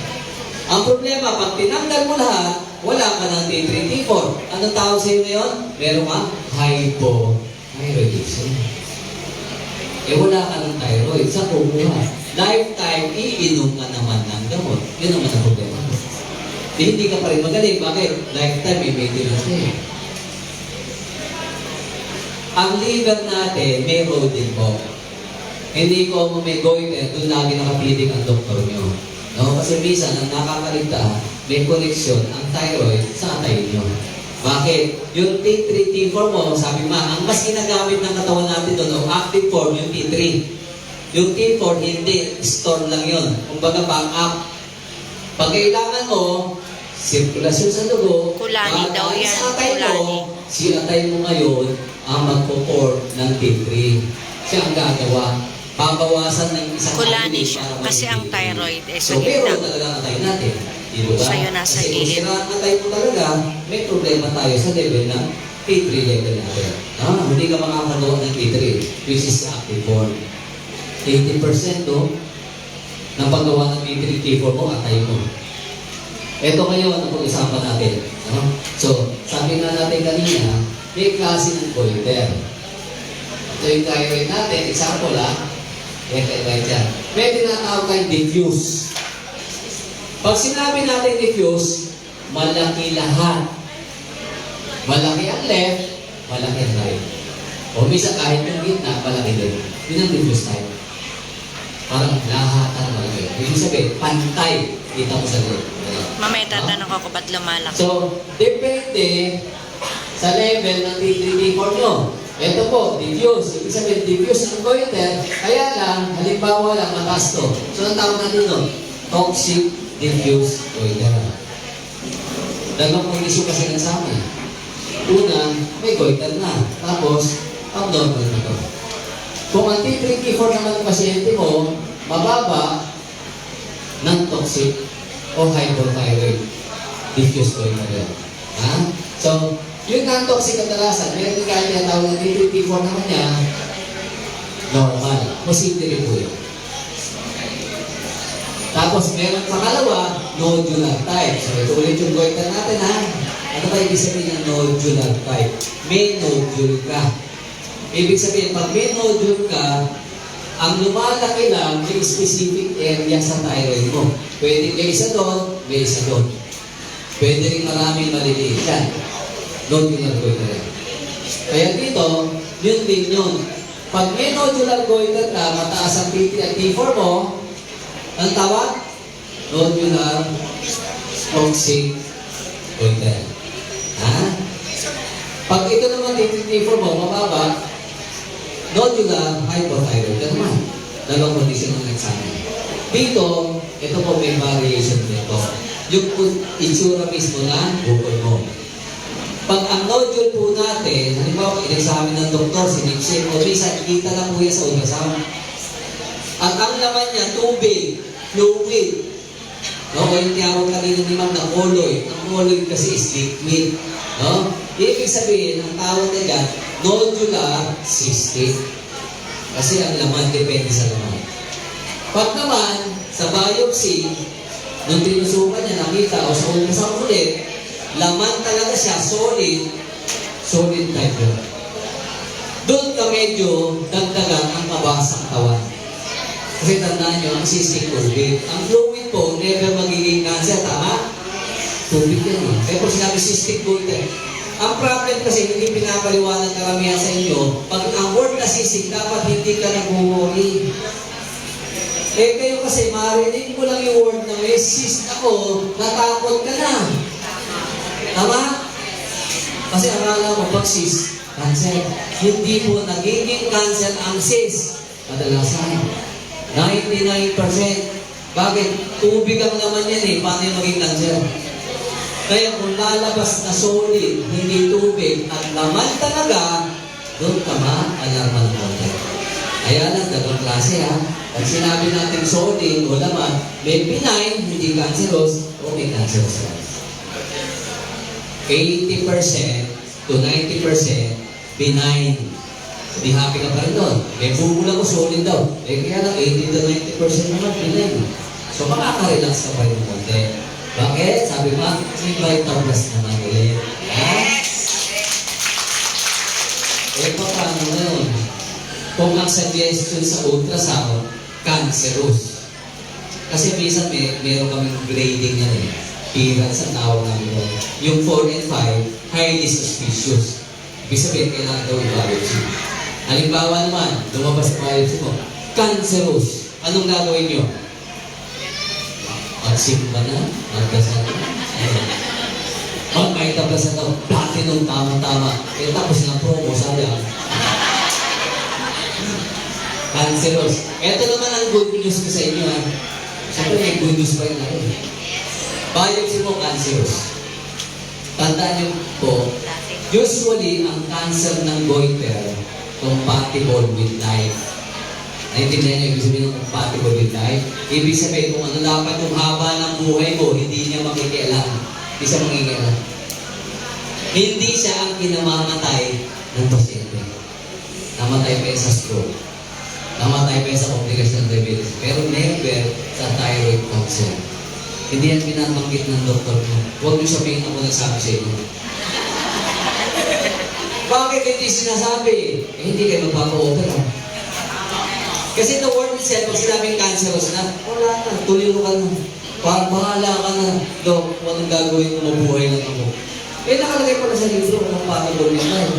Ang problema, pag tinanggal mo lahat, wala ka ng T3, T4. Anong tawag sa'yo ngayon? Meron ka hypothyroidism. Eh wala ka ng thyroid sa kukuha. Lifetime, iinom ka naman ng gamot. Yun naman ang problema mo. Hindi ka pa rin magaling. Bakit? Lifetime, may maintenance ka eh. Ang liver natin, may road din po. Hindi ko mo may goiter, doon lagi nakapiling ang doktor nyo. No? Kasi minsan, ang nakakaligta, may koneksyon ang thyroid sa atay nyo. Bakit? Yung T3, T4 mo, sabi ang mas ginagamit ng katawan natin doon, o active form, yung T3. Yung T4, hindi, store lang yun. Kumbaga, back up. Pag kailangan mo, sirkulasyon sa dugo, Kulani daw yan, sa atay kulani. mo, si atay mo ngayon, ang magpo-pour ng T3. Siya ang gagawa. Babawasan ng isang Kulani atay siya. para Kasi ang mag-T3. thyroid eh sa So, pero gitna. talaga ang atay natin. Di ba? Sa'yo nasa Kasi kung gilid. sira ang atay mo talaga, may problema tayo sa level ng T3 level natin. Hindi ka makakagawa ng T3, which is active form. 80% ng paggawa ng T3, T4 mo, atay mo. Ito ngayon ang pag-usapan natin. So, sabi na natin kanina, may klase ng goiter. Ito yung thyroid natin, example right yan. May tinatawag tayong diffuse. Pag sinabi natin diffuse, malaki lahat. Malaki ang left, malaki ang right. O misa kahit yung gitna, malaki din. Yun ang diffuse type. Parang lahat ang malaki. Ibig sabihin, pantay. Kita mo sa left. Mamaya tatanong ako ba't lumalaki. So, depende sa level ng T3, T4 nyo. Ito po, diffuse. Ibig sabihin, diffuse ang goiter. Kaya lang, halimbawa lang, mataas to. So, ang tawag natin doon, toxic diffuse goiter. Dalawang kondisyon kasi nasama. Una, may goiter na. Tapos, abnormal na to. Kung ang T3, T4 naman ng pasyente mo, mababa ng toxic o hypothyroid diffuse goiter yan. So, yung non-toxic kadalasan, meron din kaya tinatawag na T3, T4 naman niya, normal. Posible rin po yun. Tapos, meron pangalawa, nodular type. So, ito ulit yung goiter natin Ano ba ibig sabihin ng nodular type? May nodule ka. Ibig sabihin, pag may nodule ka, ang lumalaki lang may specific area sa thyroid mo. Pwede may isa doon, may isa doon. Pwede rin maraming maliliit yan. Nodular goiter. Kaya dito, yun din yun. Pag may nodular goiter ka, mataas ang T3 at T4 mo, ang tawag? Nodular toxic goiter. Ha? Pag ito naman T3 at T4 mo, mababa, nodular hypothyroid ka naman. Dalawang condition ng examen. Dito, ito po may variation nito. Yung itsura mismo na bukol mo. Pag ang nodule po natin, halimbawa, in-examine ng doktor, sinipsip, o minsan, kita lang po yan sa ultrasound. At ang laman niya, tubig, fluid. No? O yung tiyawag kanina ni Ma'am na colloid. Ang colloid kasi is liquid. No? Ibig sabihin, ang tawag na dyan, nodular cystic. Kasi ang laman, depende sa laman. Pag naman, sa biopsy, nung tinusukan niya, nakita o sa ultrasound ulit, laman talaga siya, solid type yun. Doon ka medyo dagdagan ang mabasang tawan. Kasi tandaan nyo, ang cystic tubig. Ang fluid po, never magiging cancer, tama? Tubig yan eh. Kaya po sinabi cystic goiter. Ang problem kasi, hindi pinapaliwanag karamihan sa inyo, pag ang word na cystic, dapat hindi ka nag-worry. Eh kayo kasi, marinig mo lang yung word na may cyst ako, natakot ka na. Tama? Kasi akala mo, pag cyst, cancer. Hindi po nagiging cancer ang cyst. Kadalasan, 99%. Bakit? Tubig ang naman yan eh. Paano yung maging cancer? Kaya kung lalabas na solid, hindi tubig, at laman talaga, doon ka ma-alarma ng konti. Kaya lang, dalawang klase ha. Pag sinabi natin solid o laman, may benign, hindi cancerous, o may cancerous lang. 80% to 90% benign. Hindi happy ka pa rin doon. May bubula ko solid daw. Eh kaya lang 80 to 90% naman benign. So makaka-relax ka pa rin konti. Bakit? Sabi mo, may Vital Plus naman ulit. Yes! Eh paano na yun? Kung ang suggestion sa ultrasound, cancerous. Kasi minsan meron kaming grading yan eh. Appearance ang tawag namin doon. Yung 4 and 5, highly suspicious. Ibig sabihin, kailangan daw i-biopsy. Halimbawa naman, lumabas ang biopsy mo, cancerous. Anong gagawin nyo? Magsimba na? Magdasal na? Magkaitablas na daw, platinum tama-tama. Eh tapos ng promo, sayang. Cancerous. Ito naman ang good news ko sa inyo ha. Siyempre may good news pa rin ako. Biopsy mo, cancerous. Tandaan niyo po, usually, ang cancer ng goiter, compatible with life. Naintindihan niyo, ibig sabihin ng compatible with life? Ibig sabihin, kung ano dapat yung haba ng buhay mo, hindi niya makikialam. Hindi siya makikialam. Hindi siya ang kinamamatay ng pasyente. Namatay pa sa stroke. Namatay pa sa komplikasyon ng diabetes. Pero never sa thyroid cancer. Hindi yan pinabanggit ng doktor mo. Huwag niyo sabihin ako nagsabi sa inyo. Bakit hindi sinasabi? Eh, hindi kayo magpapa-opera. Kasi the word itself, pag sinabing cancerous na, wala na, tuloy mo ka na. Bahala ka na. Dok, kung anong gagawin mo, mabuhay lang ako. Eh, nakalagay pa na sa libro, compatible with life.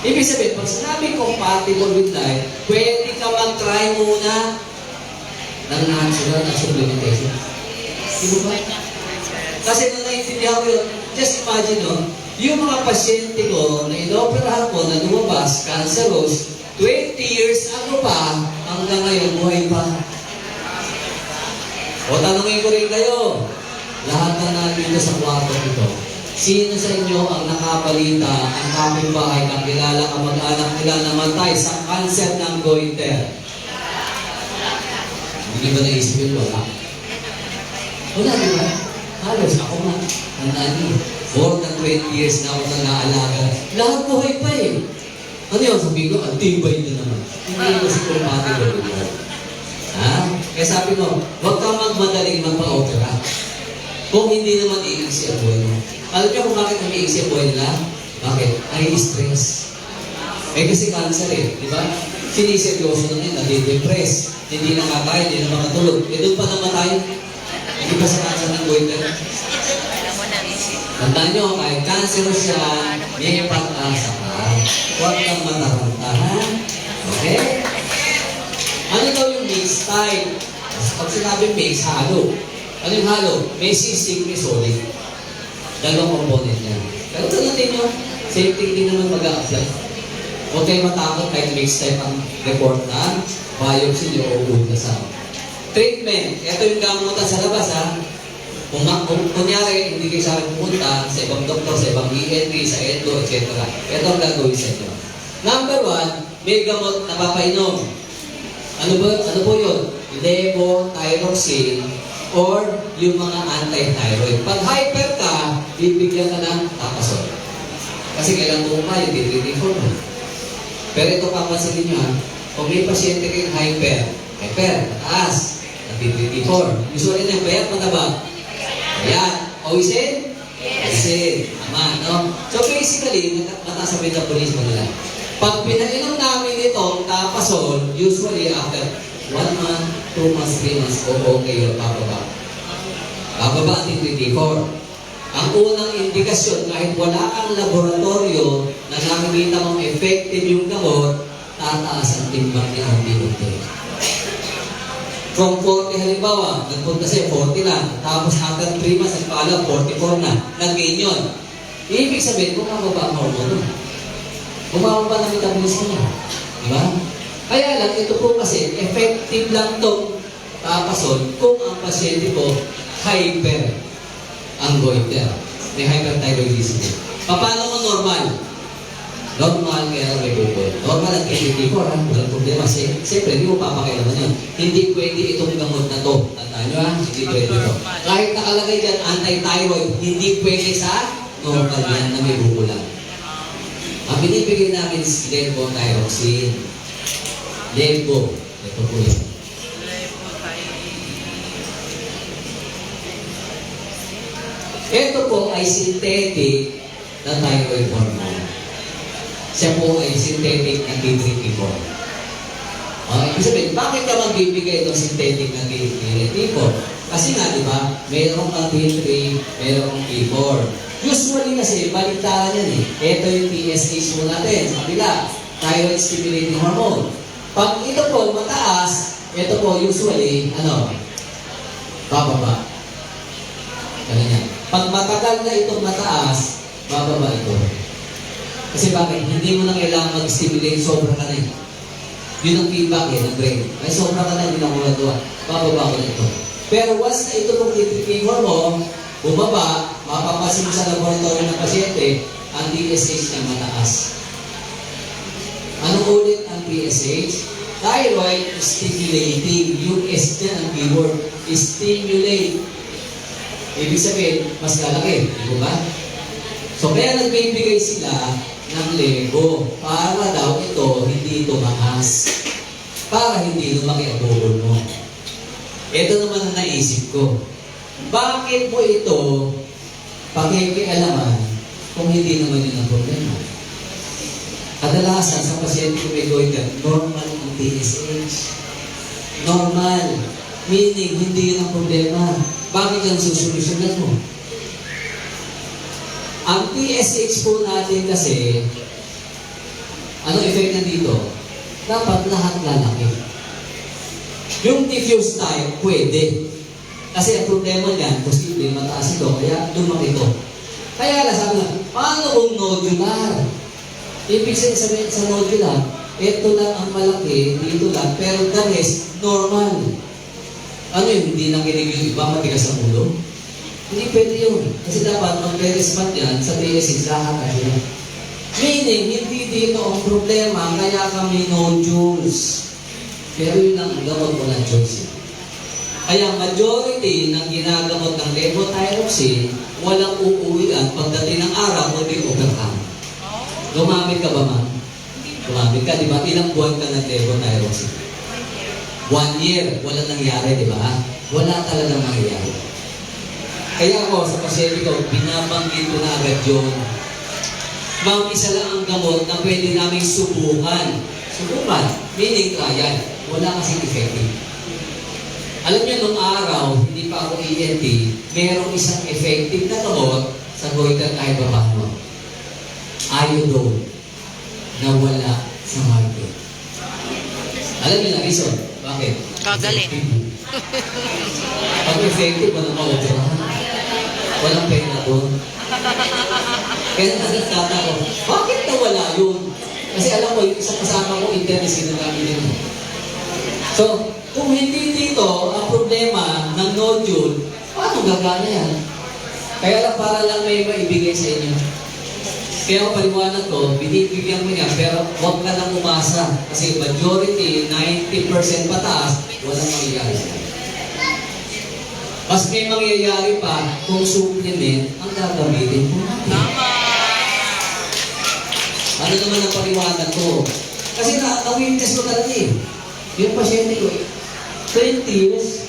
Ibig sabihin, pag sinabing compatible with life, pwede ka mag-try muna ng natural na supplementation. Diba ba? Kasi nung naiintindihan ko yun, just imagine, no? Yung mga pasyente ko na inoperahan ko na lumabas, cancerous, 20 years ago pa, hanggang ngayon, buhay pa. O tanungin ko rin kayo, lahat na nandito sa kwarto ito, sino sa inyo ang nakabalita, ang kapitbahay, ang kilala, ang mag-anak nila namatay sa cancer ng goiter? Hindi ba naisip yun? Wala, di ba? Halos ako nga, tandaan niyo, more than 20 years na ako nag-aalaga. Lahat buhay pa eh. Ano yun? Sabi ko, antibay na naman. Hindi ko si compatible with. Ha? Kaya sabi ko, huwag kang magmadaling magpa-opera. Kung hindi naman iiksi ang buhay mo. Alam niyo kung bakit umiiksi ang buhay nila? Bakit? Ay, stress. Eh kasi cancer eh, di ba? Siniseryoso na yun, nadi-depress, hindi nakakain, hindi na makatulog. Eh doon pa namatay, hindi pa sa cancer ng goiter. Tandaan nyo, kahit cancer siya, may pag-asa ka. Huwag kang matarantahan. Okay? Ano daw yung mix type? Pag sinabi mix, halo. Ano yung halo? May sisig, may solid. Dalawang component niya. Pero tunatin nyo, same thing din naman mag-a-apply. Huwag kayo matakot kahit mix type ang report na biopsy nyo o ultrasound. Treatment. Ito yung gamutan sa labas ha. Kung kunyari, hindi kayo sa akin pumunta sa ibang doktor, sa ibang ENT, sa endo, etc. Ito ang gagawin sa inyo. Number 1, may gamot na papainom. Ano po yun? Levothyroxine or yung mga anti-thyroid. Pag hyper ka, bibigyan ka ng tapasol. Kasi kailangan mo pa yung D3D4 mo. Pero ito papansinin nyo ha, kung may pasyente kayong hyper, mataas, D3D4. Usually na yung bayat, mataba. Ayan. O isin? Yes. Isin. Tama, no? So basically, mataas ang metabolismo nila. Pag pinainom namin itong tapasol, usually after 1 month, 2 months, 3 months, okay yung bababa. Bababa ang D3D4. Ang unang indikasyon, kahit wala kang laboratorio na nakikita mong effective yung gamot, tataas ang timbang ni antibiotic. From 40 halimbawa, nagpunta siya 40 lang, tapos after 3 months, nagpaalam 44 na, nag-gain yun. Ibig sabihin, bumababa ang hormone mo. Bumababa ang metabolismo mo. Diba? Kaya lang, ito po kasi, effective lang itong tapasol kung ang pasyente po hyper ang goiter. May hyperthyroidism. Paano mo normal? Normal kaya may bukol. Normal ang KD4, walang problema. Siyempre, hindi mo papakailaman yun. Hindi pwede itong gamot na to. Tandaan nyo ha? Hindi pwede ito. Kahit nakalagay dyan, anti-thyroid, hindi pwede sa normal yan na may bukol lang. Ang binibigay namin is levothyroxine. Levo. Ito po yun. Ito po ay synthetic na thyroid hormone. Siya po ay synthetic na D3T4. Ibig sabihin, bakit ka magbibigay ng synthetic na D3T4? Kasi nga, di ba, mayroong kang D3, mayroong T4. Usually kasi, baliktaran yan eh. Ito yung TSH mo natin, sa kabila, thyroid stimulating hormone. Pag ito po mataas, ito po usually, bababa. Ganun yan. Pag matagal na itong mataas, bababa ito. Kasi bakit? Hindi mo na kailangan mag-stimulate, sobra ka na eh. Yun ang feedback eh, ng brain. Ay, sobra ka na, hindi na kumagawa. Bababa ko na ito. Pero once na ito pong D3 hormone, bumaba, mapapasin sa laboratory ng pasyente, ang TSH niya mataas. Anong ulit ang TSH? Thyroid stimulating. Yung S niya ang keyword. Stimulate. Ibig sabihin, mas lalaki. Di ba? So, kaya nagbibigay sila ng levo para daw ito hindi tumaas. Para hindi lumaki ang bukol mo. Ito naman ang naisip ko. Bakit mo ito pakikialaman kung hindi naman yun ang problema? Kadalasan sa pasyente kung may goiter, normal ang TSH. Normal. Meaning, hindi yun ang problema. Bakit yung susolusyonan mo? Ang TSH po natin kasi, ano effect na dito? Dapat lahat lalaki. Yung diffuse type, pwede. Kasi ang problema niyan, posible mataas ito, kaya lumaki ito. Kaya lang sabi na, paano kung nodular? Ibig sabihin sa nodular, ito lang ang malaki, dito lang, pero the rest, normal. Ano yun, hindi nakinig yung iba, matigas ang ulo? Hindi pwede yun. Kasi dapat mag-respond yan sa TSH lahat kasi. Meaning, hindi dito ang problema, kaya kami nodules. Pero yun ang gamot mo ng choice. Kaya majority ng ginagamot ng levothyroxine, walang uuwian pagdating ng araw, kundi overcome. Gumamit ka ba, ma'am? Gumamit ka, di ba? Ilang buwan ka ng levothyroxine? 1 year, wala nangyari, di ba? Wala talagang mangyayari. Kaya ako sa pasyente ko, binabanggit ko na agad yun. Ma'am, isa lang ang gamot na pwede namin subukan. Subukan, meaning trial. Wala kasing effective. Alam niyo, nung araw, hindi pa ako ENT, mayroong isang effective na gamot sa goiter kahit pa paano. Iodine na wala sa market. Alam niyo na reason? Bakit? Kagaling. Pag effective, walang maoperahan. Walang pera doon. Kaya nagkakata ko, bakit nawala yun? Kasi alam ko, yung isang kasama ko, interest ginagamit nila. So, kung hindi dito ang problema ng nodule, paano gagana yan? Kaya lang para lang may maibigay sa inyo. Kaya ang paliwanag ko, binibigyan mo niya, pero huwag ka lang umasa. Kasi majority, 90% pataas, walang mangyayari. Mas may mangyayari pa kung supplement ang gagamitin mo. Ano naman ang paliwanag ko? Kasi na-witness ko talaga eh. Yung pasyente ko, 20 years,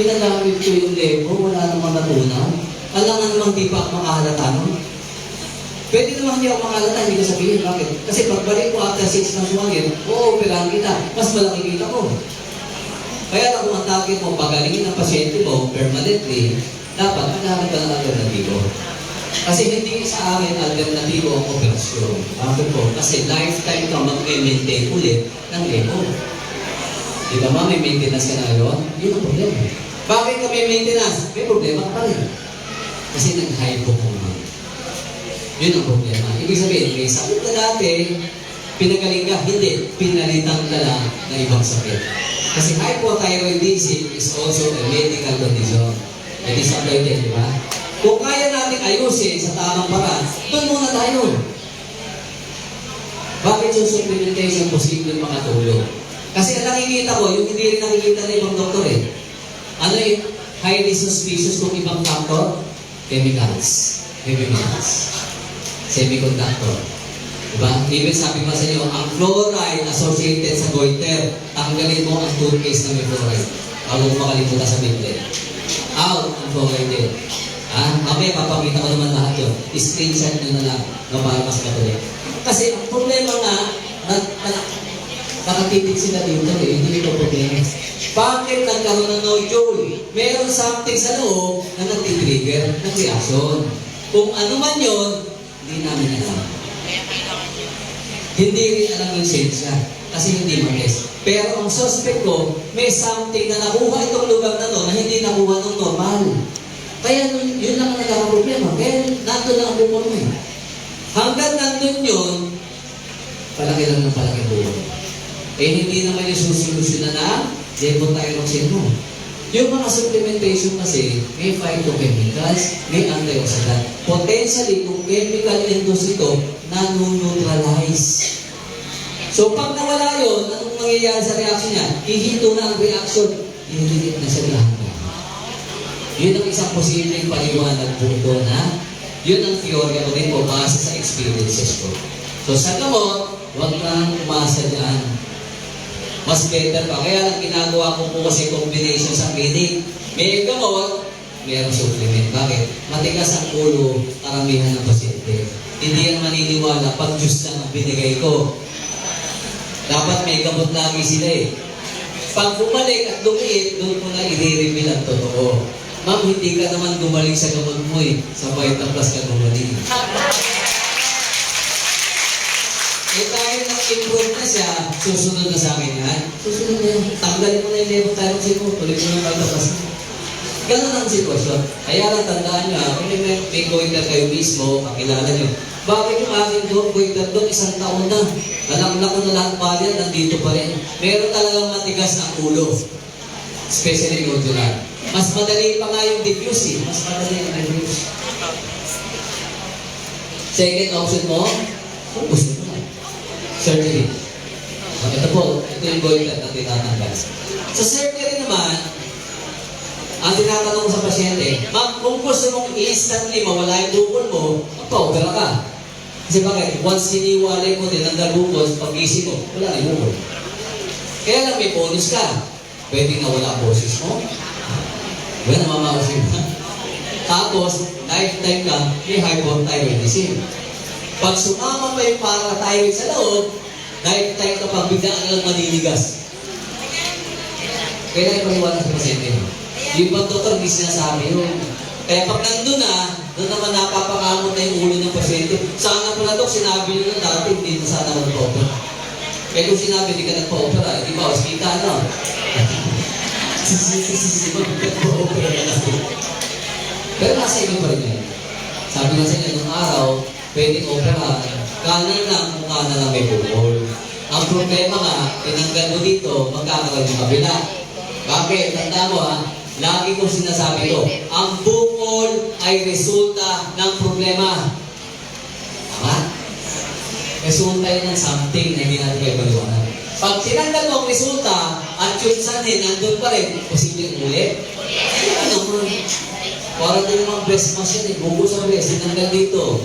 pinagamit ko yung levo, wala namang natunaw. Alam nga namang di pa ako makahalata nun. Pwede naman hindi ako makahalata, hindi ko sabihin. Bakit? Kasi pagbalik ko after 6 months, 1 year, operahan kita, mas malaki kita ko. Kaya lang kung ang target mo, pagalingin ang pasyente mo permanently, dapat maghanap ka ng alternatibo. Kasi hindi sa akin alternatibo ang operasyon. Bakit po? Kasi lifetime ka mag-maintain ulit ng levo. Di ba ma, may maintenance ka na ngayon? Yun ang problema. Bakit ka may maintenance? May problema ka pa rin. Kasi nag-hypo ko nga. Yun ang problema. Ibig sabihin, may sakit ka dati, pinagaling ka, hindi, pinalitan ka lang na ibang sakit. Kasi hypothyroidism is also a medical condition. It is avoided, di ba? Kung kaya natin ayusin sa tamang paraan, doon muna tayo. Bakit yung supplementation posibleng makatulong? Kasi ang nakikita ko, yung hindi rin nakikita ng ibang doktor eh. Ano yung highly suspicious kung ibang factor? Chemicals. Heavy metals. Semiconductor. Diba? Even sabi pa sa inyo, ang fluoride associated sa goiter, tanggalin mo ang toothpaste na may fluoride. Bago mo makalimutan sa Biblia. Out ang fluoride din. Mamaya papakita ko naman lahat yun. Screenshot nyo na lang na para mas matuloy. Kasi ang problema nga, nakatipid sila dito eh, hindi ito problema. Bakit nagkaroon ng nodule? Meron something sa loob na nag-trigger ng reaction. Kung ano man yun, hindi namin alam. Hindi rin alam yung sensya kasi hindi mag-test. Pero ang suspect ko, may something na nakuha itong lugar na to na hindi nakuha ng normal. Kaya yun lang ang nagkakaproblema. Kaya nandun lang ang bukol mo eh. Hanggang nandun yun, palaki lang ng palaki buwan. Eh hindi naman yung susolusyon na levothyroxine mo. Yung mga supplementation kasi, may phytochemicals, may antioxidant. Potentially, kung chemical induce ito, nano-neutralize. So pag nawala yun, anong mangyayari sa reaction niya? Hihito na ang reaction, hihilip na siya lahat. Yun ang isang posibleng paliwanag po doon, ha? Yun ang theory ko din po base sa experiences ko. So sa gamot, huwag kang umasa dyan. Mas better pa. Kaya lang ginagawa ko po kasi combination sa clinic. May gamot, mayroong supplement. Bakit? Matigas ang ulo, karamihan ng pasyente. Hindi yan maniniwala pag juice lang ang binigay ko. Dapat may gamot lagi sila eh. Pag bumalik at lumiit, doon mo na i-reveal ang totoo. Ma'am, hindi ka naman gumaling sa gamot mo eh. Sa Vitaplus ka gumaling. Eh dahil nag-improve na siya, susunod na sa akin yan. Susunod na yan. Tanggalin mo na yung levothyroxine mo, tuloy mo na yung Vitaplus mo. Ganun ang sitwasyon. Kaya lang tandaan nyo, kung may goiter kayo mismo, kakilala nyo. Bakit yung aking goiter doon, isang taon na. Nalangla ko na lahat pa yan, nandito pa rin. Meron talagang matigas ang ulo. Especially nodular. Mas madali pa nga yung diffuse eh. Mas madali yung diffuse. Second option mo, kung gusto mo na. Surgery. Ito po, ito yung goiter na tinatanggal. Sa surgery naman, ang tinatanong sa pasyente, ma'am, kung gusto mong instantly mawala yung bukol mo, magpa-opera ka. Kasi bakit? Once siniwalay mo din ang bukol, pag-isip mo, wala na yung bukol. Kaya lang may bonus ka. Pwede na wala ang boses mo. Well, namamausin mo. Tapos, lifetime ka, may hypothyroidism. Pag sumama pa yung parathyroid sa loob, lifetime ka pa, bigla ka lang maninigas. Kailangan ipaliwanag sa pasyente. Yung ibang doktor, hindi sinasabi yun. Kaya pag nandun na, doon naman napapakamot na yung ulo ng pasyente. Sana po na dok, sinabi nyo na dati, hindi na sana magpa-opera. Kaya kung sinabi, hindi ka nagpa-opera, di ba, hospital, no? Magpa-opera na natin. Pero nasa inyo pa rin yan. Sabi nga sa inyo, nung araw, pwedeng opera, kanan lang kung kanan lang may bukol. Ang problema nga, tinanggal mo dito, magkakaroon yung kabila. Bakit? Tanda mo ha, lagi kong sinasabi ko, ang bukol ay resulta ng problema. Tama? Resulta yun ng something na hindi natin kayo paliwanag. Pag tinanggal mo ang resulta, at yung sanin, nandun pa rin, posibleng ulit. Ano naman? Parang din mga breast mask yan, bukol sa breast, tinanggal dito.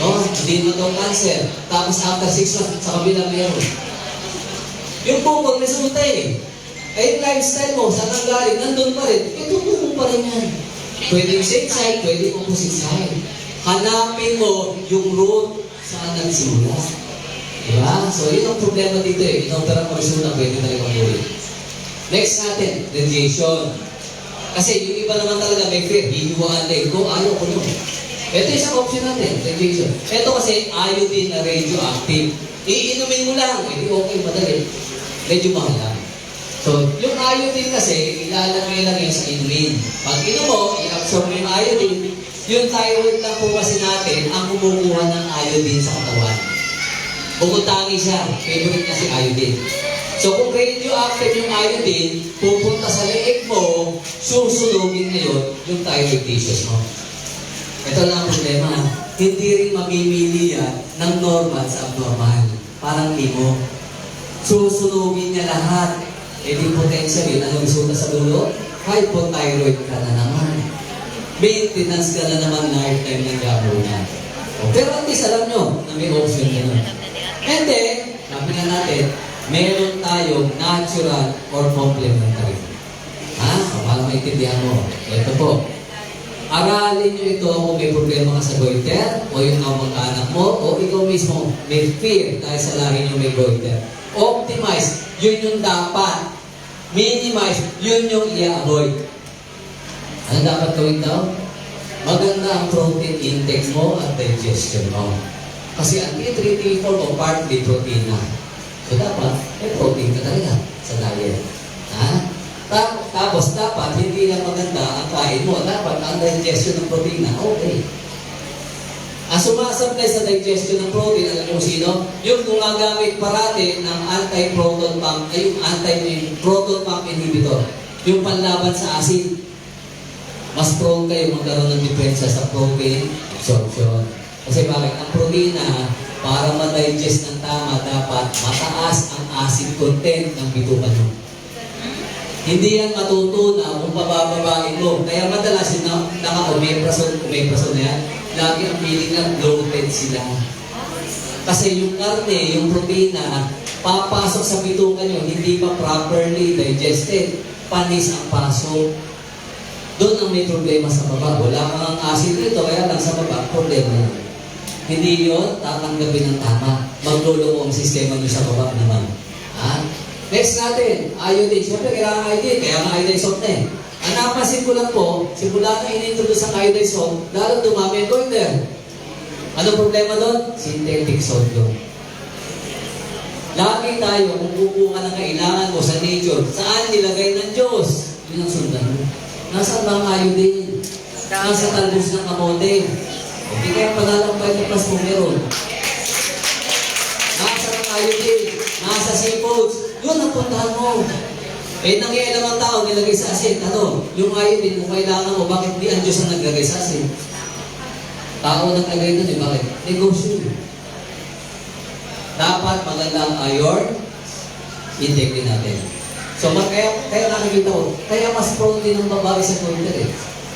No? Hindi mo daw cancer. Tapos after 6 months, sa kabila meron. Yung bukol, resulta eh. Ay yung lifestyle mo, sa nanggaling, nandun pa rin. Tutulong pa rin yan. Pwedeng same side, pwedeng opposite side. Hanapin mo yung root saan nagsimula. Diba? So yun ang problema dito eh. Inopera mo resulta, pwede talagang muli. Next natin, radiation. Kasi yung iba naman talaga may fear. Hihiwaan din ko, ayaw ko nun. Ito isang option natin, radiation. Ito kasi iodine na radioactive. Iinumin mo lang, hindi okay, madali. Medyo mahal lang. So, yung iodine kasi, ilalagay lang yun sa inumin. Pag inom mo, i-absorb mo yung iodine, yung thyroid lang po kasi natin ang kumukuha ng iodine sa katawan. Bumutangi siya, favorite niya si iodine. So, kung radioactive yung iodine, pupunta sa leeg mo, susunugin ngayon yung thyroid tissues mo. Ito lang ang problema. Hindi rin mamimili yan ng normal sa abnormal. Parang limo. Susunugin niya lahat. E di potentially, ano resulta sa dulo? Hypothyroid ka na naman. Maintenance ka na naman lifetime ng gagawin. Pero at least alam nyo na may option nyo. And then, sabi nga natin, meron tayong natural or complementary. Ha? So, para maintindihan mo. Ito po. Aralin nyo ito kung may problema ka sa goiter, o yung kamag-anak mo, o ikaw mismo may fear dahil sa lahi nyo may goiter. Optimize, yun yung dapat. Minimize, yun yung i-avoid. Ano dapat gawin daw? Maganda ang protein intake mo at digestion mo. Kasi ang T3, T4 o partly protein na. So dapat, may protein ka talaga sa diet. Ha? Tapos dapat, hindi lang maganda ang kain mo. Dapat ang digestion ng protein na okay. Ang sumasablay sa digestion ng protein, alam mo sino? Yung gumagamit parati ng anti-proton pump, ay yung anti-proton pump inhibitor. Yung panlaban sa acid. Mas prone kayo magkaroon ng diferensya sa protein absorption. Kasi bakit? Ang proteina, para ma-digest ng tama, dapat mataas ang acid content ng bituka nyo. Hindi yan matutunan kung pabababain mo. Kaya madalas yung naka-omeprazole na yan, lagi ang feeling na bloated sila. Kasi yung karne, yung proteina, papasok sa bituka nyo, hindi pa properly digested. Panis ang pasok. Doon ang may problema sa baba. Wala kang acid dito, kaya lang sa baba, problema yun. Hindi yun, tatanggapin ng tama. Magluloko ang sistema nyo sa baba naman. Ha? Next natin, iodine. Siyempre, kailangan iodine. Kaya nga iodine salt na eh. Ang napasin ko lang po, simula na in-introduce ang iodine salt, lalo dumami ang goiter. Anong problema doon? Synthetic sodium. Lagi tayo, kung kukuha ng kailangan mo sa nature, saan nilagay ng Diyos? Yun ang sundan mo. Nasaan ba ang iodine? Nasa talbos ng kamote. Hindi kaya panalampay na plus mo meron. Nasa ang iodine? Nasa seafoods? Yun ang puntahan mo. Eh, nangyayala ang tao, nilagay sa asin. Ano? Yung iodine, kung kailangan mo, bakit di ang Diyos ang naglagay sa asin? Tao naglagay doon eh, bakit? Negosyo. Dapat maganda ang iron, intake din natin. So, kaya nakikita ko, kaya mas prone din ang babae sa goiter eh.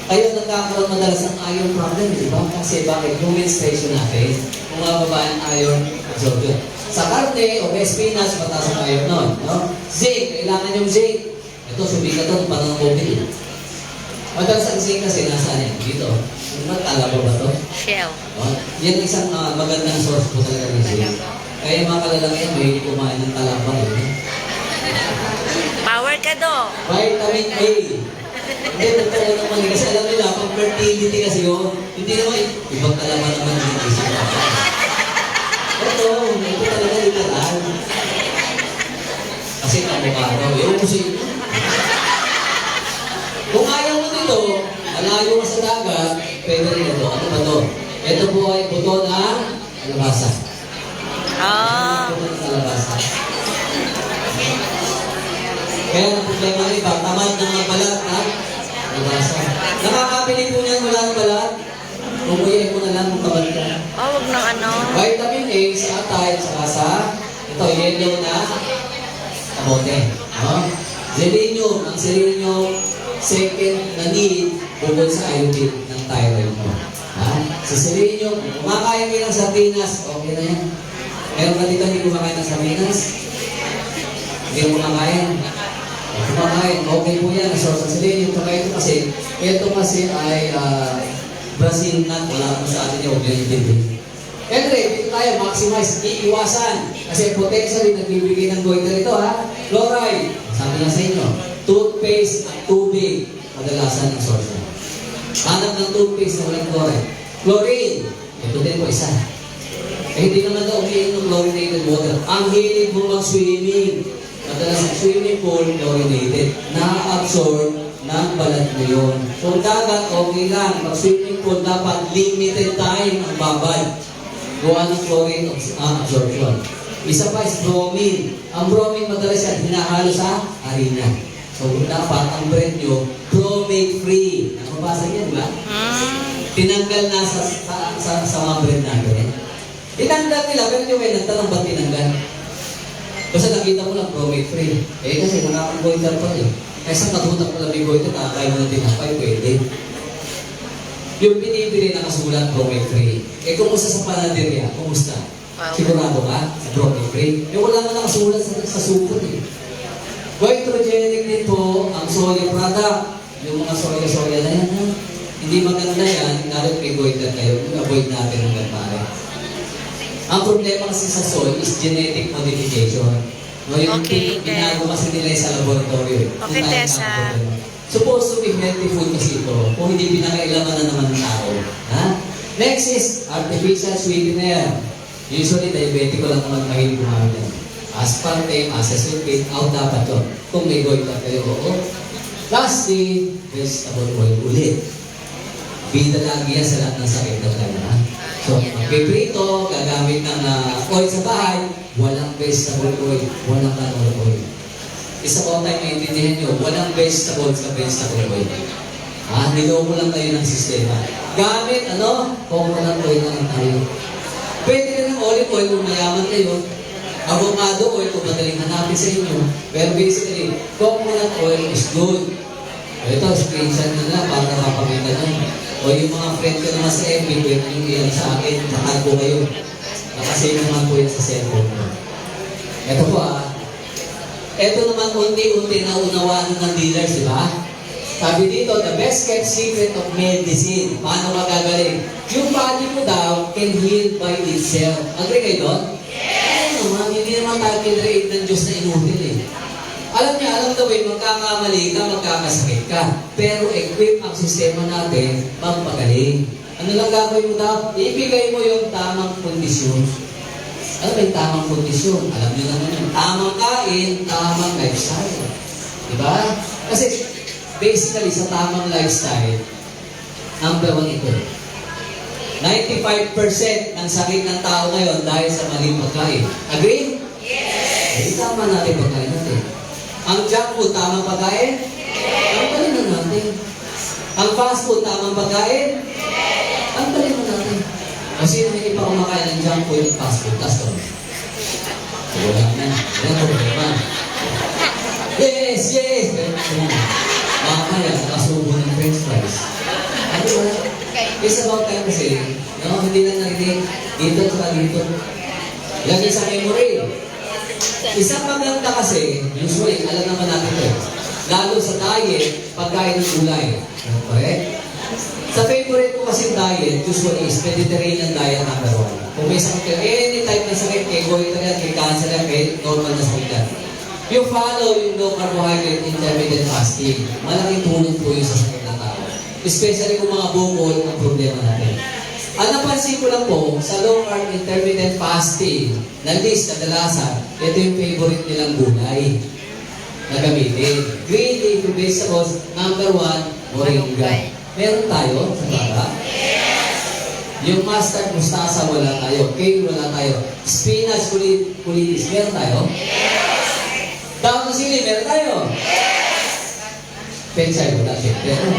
Kaya nagkakaroon madalas ang iron problem, di ba? Kasi bakit? Yung menstruation natin, kung mga babae ang iron absorption. Sa karne o spinach, mataas ang iron nun. No? Zinc, kailangan yung zinc. Ito, subigat ito, parang COVID. Madalas ang zinc kasi nasaan yan? Dito. Ano ba? Ba to? Shell. Oh, yan isang magandang source po talaga ng zinc. Kaya yung mga kalalaki may kumain ng talaba. Power ka do. Vitamin A. Hindi, totoo naman. Kasi alam nila, pag fertility kasi yun, hindi naman, ibang talaba naman yung isip. Ito talaga literal. Kasi kamukha daw. Yung kasi, kung ayaw mo dito, malayo ka sa dagat, pwede rin ito. Ano ba ito? Ito po ay buto ng kalabasa. Ah. Buto ng kalabasa. Kaya ang problema ng iba, tamad ng mga balat, ha? Kalabasa. Nakakabili po niyan wala ng balat. Umuyain mo na lang kung tamad ka. Oh, wag ng ano. Vitamin A sa atay, saka sa ito, yellow na kamote. No? Selenium, ang selenium, second na need, bukod sa iodine ng thyroid mo. Ha? Sa selenium, kumakain kayo ng sardinas, okay na yan. Meron ka dito hindi kumakain ng sardinas? Hindi mo kumakain. Kumakain, okay po yan, source ng selenium. Ito kasi ay Brazil nut, wala po sa atin yung obligation. Andre, dito tayo, maximize, iiwasan. Kasi potentially, nagbibigay ng goiter ito, ha? Fluoride, sabi nga sa inyo, toothpaste at tubig, kadalasan ng source na. Hanap ng toothpaste na walang fluoride. Chlorine, ito din po isa. Eh, hindi naman daw umiinom ng chlorinated water. Ang hilig mo mag-swimming. Madalas ang swimming pool, chlorinated. Na-absorb ng balat mo yun. Kung dagat, okay lang. Pag-swimming pool, dapat limited time ang babad. Gawa ng chlorine absorption. Isa pa is bromine. Ang bromine madalas yan hinahalo sa harina. So, dapat ang bread nyo, bromate free. Nakabasa niya, di ba? Tinanggal na sa mga bread natin. Tinanggal nila, pero yung may nagtanong ba't tinanggal? Basta nakita mo lang, bromate free. Eh, kasi nakakang-goiter pa rin. Kaysa katutak mo lang may goiter, nakakain mo ng tinapay, pwede. Yung binibili na kasulat, bromate free. Eh, kumusta sa panaderia? Kumusta? Wow. Sigurado ka? Sa bromate free? Eh, wala nga nakasulat sa supot eh. Goitrogenic din po ang soya product. Yung mga soya-soya na yan, ha? Hindi maganda yan, nalit may goiter kayo. Avoid natin ang gantare. Ang problema kasi sa soy is genetic modification. No, yung Okay, binago kasi nila sa laboratory. Okay, Tessa. Supposed to be healthy food kasi ito, kung hindi pinakailaman na naman ng tao. Ha? Next is artificial sweetener. Usually, diabetic ko lang naman mahilig kumamit yan. Aspartame, acesulfate, out dapat to. Kung may goiter kayo, oo. Lastly, vegetable oil ulit. Bida lagi yan sa lahat ng sakit na talaga. So, magpiprito, gagamit ng oil sa bahay, walang vegetable oil, walang canola oil. Isa po tayo maintindihan nyo, walang vegetable sa vegetable oil. Niloko lang kayo ng sistema. Gamit, coconut oil lang tayo. Pwede rin ng olive oil kung mayaman kayo. Avocado oil kung madaling hanapin sa inyo. Pero basically, coconut oil is good. Ito, screenshot nyo na para nakapagita nyo. O yung mga friend ko naman sa FB, pwede nyo iyan sa akin, nakal ko kayo. Nakasave naman po yan sa cellphone ko. Ito po ito naman unti-unti na unawaan ng dealers, di ba? Sabi dito, the best kept secret of medicine. Paano magagaling? Yung body mo daw can heal by itself. Agree kayo doon? Yes! Naman, hindi naman tayo kinreate ng Diyos na inutil eh. Alam daw eh, magkakamali ka, magkakasakit ka. Pero equip ang sistema natin, magpagaling. Ano lang gagawin mo daw? Ibigay mo yung tamang kondisyon. Ano ba yung tamang kondisyon? Alam niyo naman yun. Tamang kain, tamang lifestyle. Diba? Kasi basically sa tamang lifestyle, number one ito. 95% ng sakit ng tao ngayon dahil sa maling pagkain. Agree? Yes! Tama natin pagkain natin. Ang junk food, tamang pagkain? Yes! Ang talin na natin. Ang fast food, tamang pagkain? Yes! Ang talin na natin. Kasi hindi pa kumakain ng junk food yung fast food. Tapos kami. Wala na. Wala problema. Yes! Yes! Mamaya, nakasubo ng french fries. Ano ba? It's about time kasi, hindi lang narinig. Dito at dito. Lagi sa memory. Isang maganda kasi, usually, alam naman natin ito. Lalo sa diet, pagkain ng gulay. Correct? Sa favorite ko kasi diet, usually is Mediterranean diet number 1. Kung may sakit ka, any type ng sakit, kay goiter yan, kay cancer yan, kay normal na sakit yan. You follow yung low carbohydrate intermittent fasting. Malaking tulong po yun sa sakit ng tao. Especially kung mga bukol ang problema natin. Ang napansin ko lang po, sa low carb intermittent fasting, na list, kadalasan, ito yung favorite nilang gulay na gamitin. Green leafy vegetables, number 1, moringa. Meron tayo sa baba? Yes! Yung mustard, mustasa, wala tayo. Kale, wala tayo. Spinach, kulitis, meron tayo? Yes! Daon ng sili, meron tayo? Yes! Pechay, wala siya. Pero,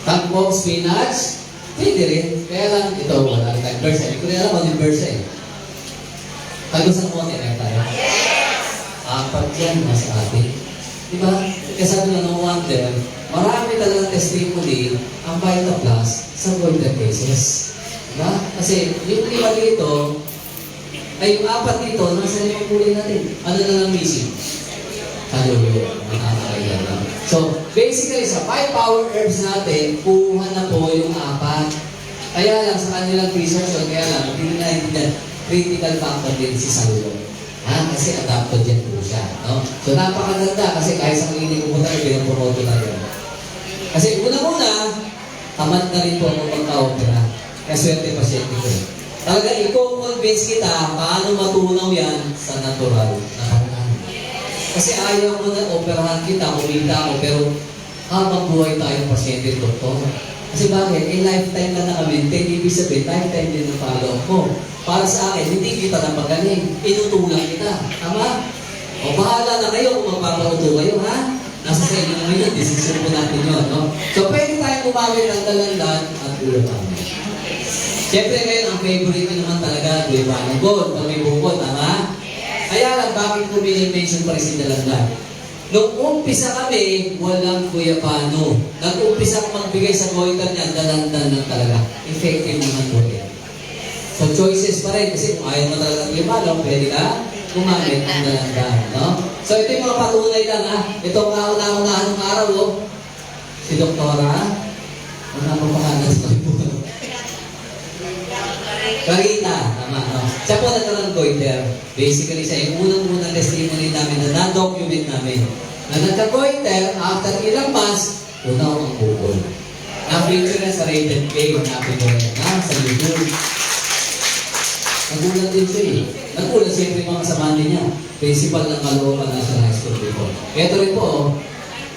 tangkong, spinach, pwede rin. Kaya lang, ito, wala tayo. Bersa, hindi ko rin alam ano yung bersa eh. Tagusan mo, meron tayo? Yes! Apat yan, mas atin. Diba? Kaya sabi nga, no wonder, marami talagang testimony ang Vita Plus sa goiter cases. Diba? Kasi yung lima dito, ay yung apat dito, nasa limang kulay natin. Ano na lang missing? Kaluyo. Nakakaya lang. So, basically, sa 5 power herbs natin, kuha na po yung apat. Kaya lang, sa kanilang research, kaya lang, hindi na critical factor din si saluyo. Kasi adapted yan po siya. No? So, napakaganda kasi kahit sa klinik ko po tayo, pinapromoto tayo. Kasi una-una, tamad na rin po ako magka-opera. Kaya swerte pasyente ko. Talaga, i-convince kita paano matunaw yan sa natural na paraan. Kasi ayaw mo na operahan kita, kumita ako, pero habang buhay tayong pasyente, doktor. Kasi bakit? Lifetime ka na kami. Ibig sabihin, lifetime din ang follow-up mo. Para sa akin, hindi kita na magaling. Inutulang kita. Tama? O bahala na kayo kung magpapauto kayo, ha? Nasa sa inyo naman yun. Decision po natin yun, no? So, pwede tayong gumamit ng dalandan at ulo namin. Siyempre ngayon, ang favorite ko naman talaga, Guiba ng gold. Pag may bukod, tama? Kaya lang, bakit ko mini-mention pa rin si dalandan? Nung umpisa kami, walang guyapano. Nag-umpisa kong magbigay sa goiter niya, dalandan lang talaga. Effective naman po yan. So choices pa rin, kasi kung ayaw mo talaga ng guyapano, pwede ka gumamit ng dalandan. No? So ito yung mga patunay lang ha. Ito ang kauna-unahan ng araw, oh. Si Doktora, ano ang pangalan sa pagbuhan? Clarita, tama, no? Siya po nagkaroon ng goiter. Basically, siya yung unang-unang testimony namin na na-document namin. Na nagka-goiter, after ilang months, unaw ang bukol. Na-feature na sa Rated K, hanapin ko rin na sa YouTube. Nagulat din siya eh. Nagulat siyempre mga kasama niya. Principal ng Caloocan National High School before. Ito rin po, oh,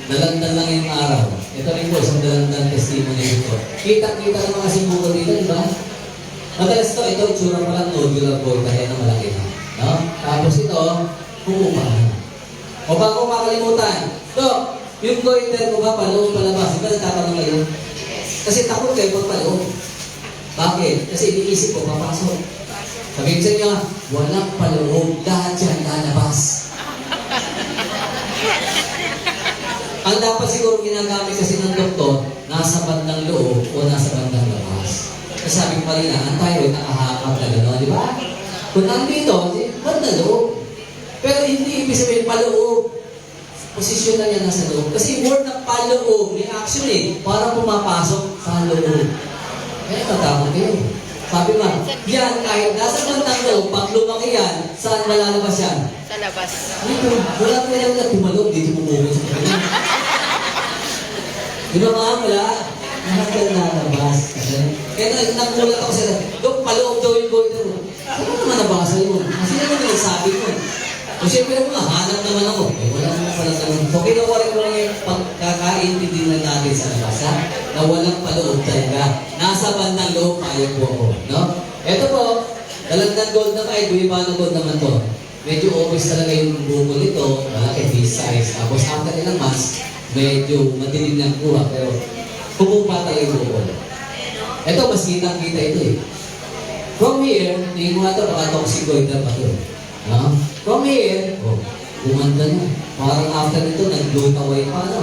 dalandan lang yung araw. Ito rin po, isang dalandan testimony dito. Kita-kita ng mga simbolo dito, di ba? Madalas ito itsura pa lang nodular goiter yan ang malaki na. No? Tapos ito, pumupahan. O bago makalimutan, Dok, yung goiter ko ba paloob palabas? Diba nagtatanong kayo? Kasi takot kayo pag paloob. Bakit? Kasi iniisip ko, papasok. Sabihin sa inyo, walang paloob, lahat yan lalabas. Ang dapat siguro ginagamit kasi ng doktor, nasa bandang loob o nasa bandang labas. Kasi sabi ko kanina, tayo nakahakap na gano'n, di ba? Kung nandito, ba't na loob? Pero hindi ibig sabihin paloob. Posisyon na niya nasa loob. Kasi word na paloob, may action eh, para pumapasok sa loob. Kaya tatakot kayo. Sabi nga, yan kahit nasa bandang loob, pag lumaki yan, saan malalabas yan? Sa labas. Dito, wala ko yan na tumalog, dito pumupunta sa kanya. Di ba mga wala? Lahat na nalabas. Kaya nagulat ako sila, Dok, paloob daw yung goiter mo. Ano naman nabasa yun? Kasi naman nagsabi ko. O siyempre mo, hanap naman ako. Eh, wala naman pala naman. So, kinuha rin mo lang yung pagkakaintindi na natin sa labas, ha? Na walang paloob talaga. Nasa bandang loob, ayaw po ako. No? Ito po, dalandan gold na kayo, Guiba ng gold naman to. Medyo obvious talaga yung bukol nito, malaki this size. Tapos after ilang months, medyo madilim ng kuha, pero pumupa tayo yung bukol. Ito, mas kitang-kita ito eh. From here, tingin mo nga ito, baka toxic goiter pa ito. No? From here, oh, gumanda na. Parang after nito, nag-glutaway pa na.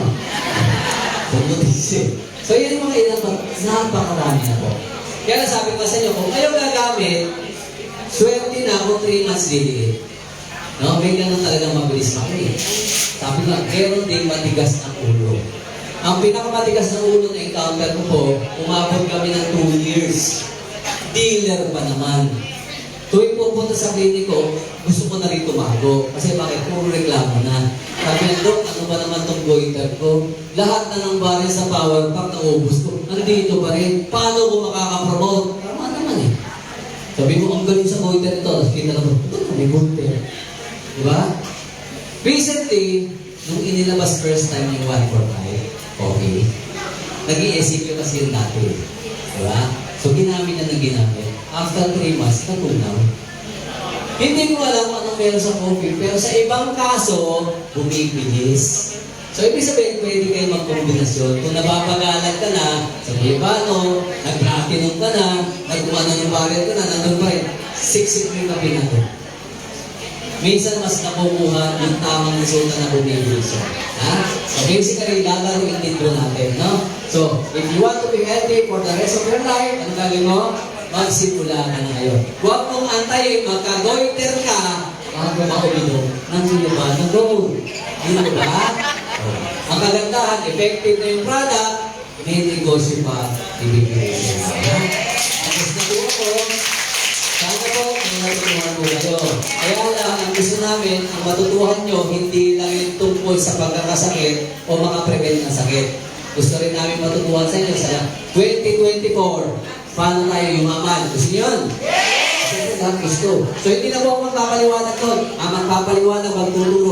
So, yun yung mga ilang, napakarami na po. Kaya sabi ko sa inyo, kung kayo gagamit, swerte na kung 3 months liliit. No, may ganun talagang mabilis makri. Sabi nga, meron din matigas ang ulo. Ang pinakamatigas na ulo na encounter ko po, umabot kami ng 2 years. Dealer pa naman. Tuwing pupunta sa clinic ko, gusto ko na rin tumago. Kasi bakit? Puro reklamo na. Sabi nga, Dok, ano ba naman tong goiter ko? Lahat na ng baril sa power pack na ubus ko, nandito pa rin. Paano ko makakapromote? Tama naman eh. Sabi mo, ang galing sa goiter ito. Tapos kita na po, ito may goiter. Diba? Recently, nung inilabas first time yung 145, okay, nag-i-ECQ kasi yung dati. Diba? So, ginamit na ginamit. After 3 months, natunaw. Hindi ko alam anong meron sa coffee, pero sa ibang kaso, bumibilis. So, ibig sabihin, pwede kayo magkombinasyon. Kung napapagalan ka na, sa Libano, nag-platinum ka na, nag-umano ng baril ka na, nandun pa rin, siksik mo yung kape na to. Minsan, mas nakukuha yung tamang resulta na bumibilis. Ha? So, basically, lalaroin din po natin, no? So, if you want to be healthy for the rest of your life, ano gagawin mo? Magsimula ka na ngayon. Huwag mong antayin, magka-goiter ka, bago mauminom ng Libano Gold. Hindi ba? Ang kagandahan, effective na yung product, may negosyo pa, ibigay siya. Tapos na po ako, sana po, may natutuhan po kayo. Kaya lang, ang gusto namin, ang matutuhan nyo, hindi lang yung tungkol sa pagkakasakit o makaprevent ng sakit. Gusto rin namin matutuhan sa inyo sa 2024. Paano tayo yumaman? Gusto niyo yun? Yes! Kasi lahat gusto. So, hindi na po ako magpapaliwanag doon. Ang magpapaliwanag, magtuturo.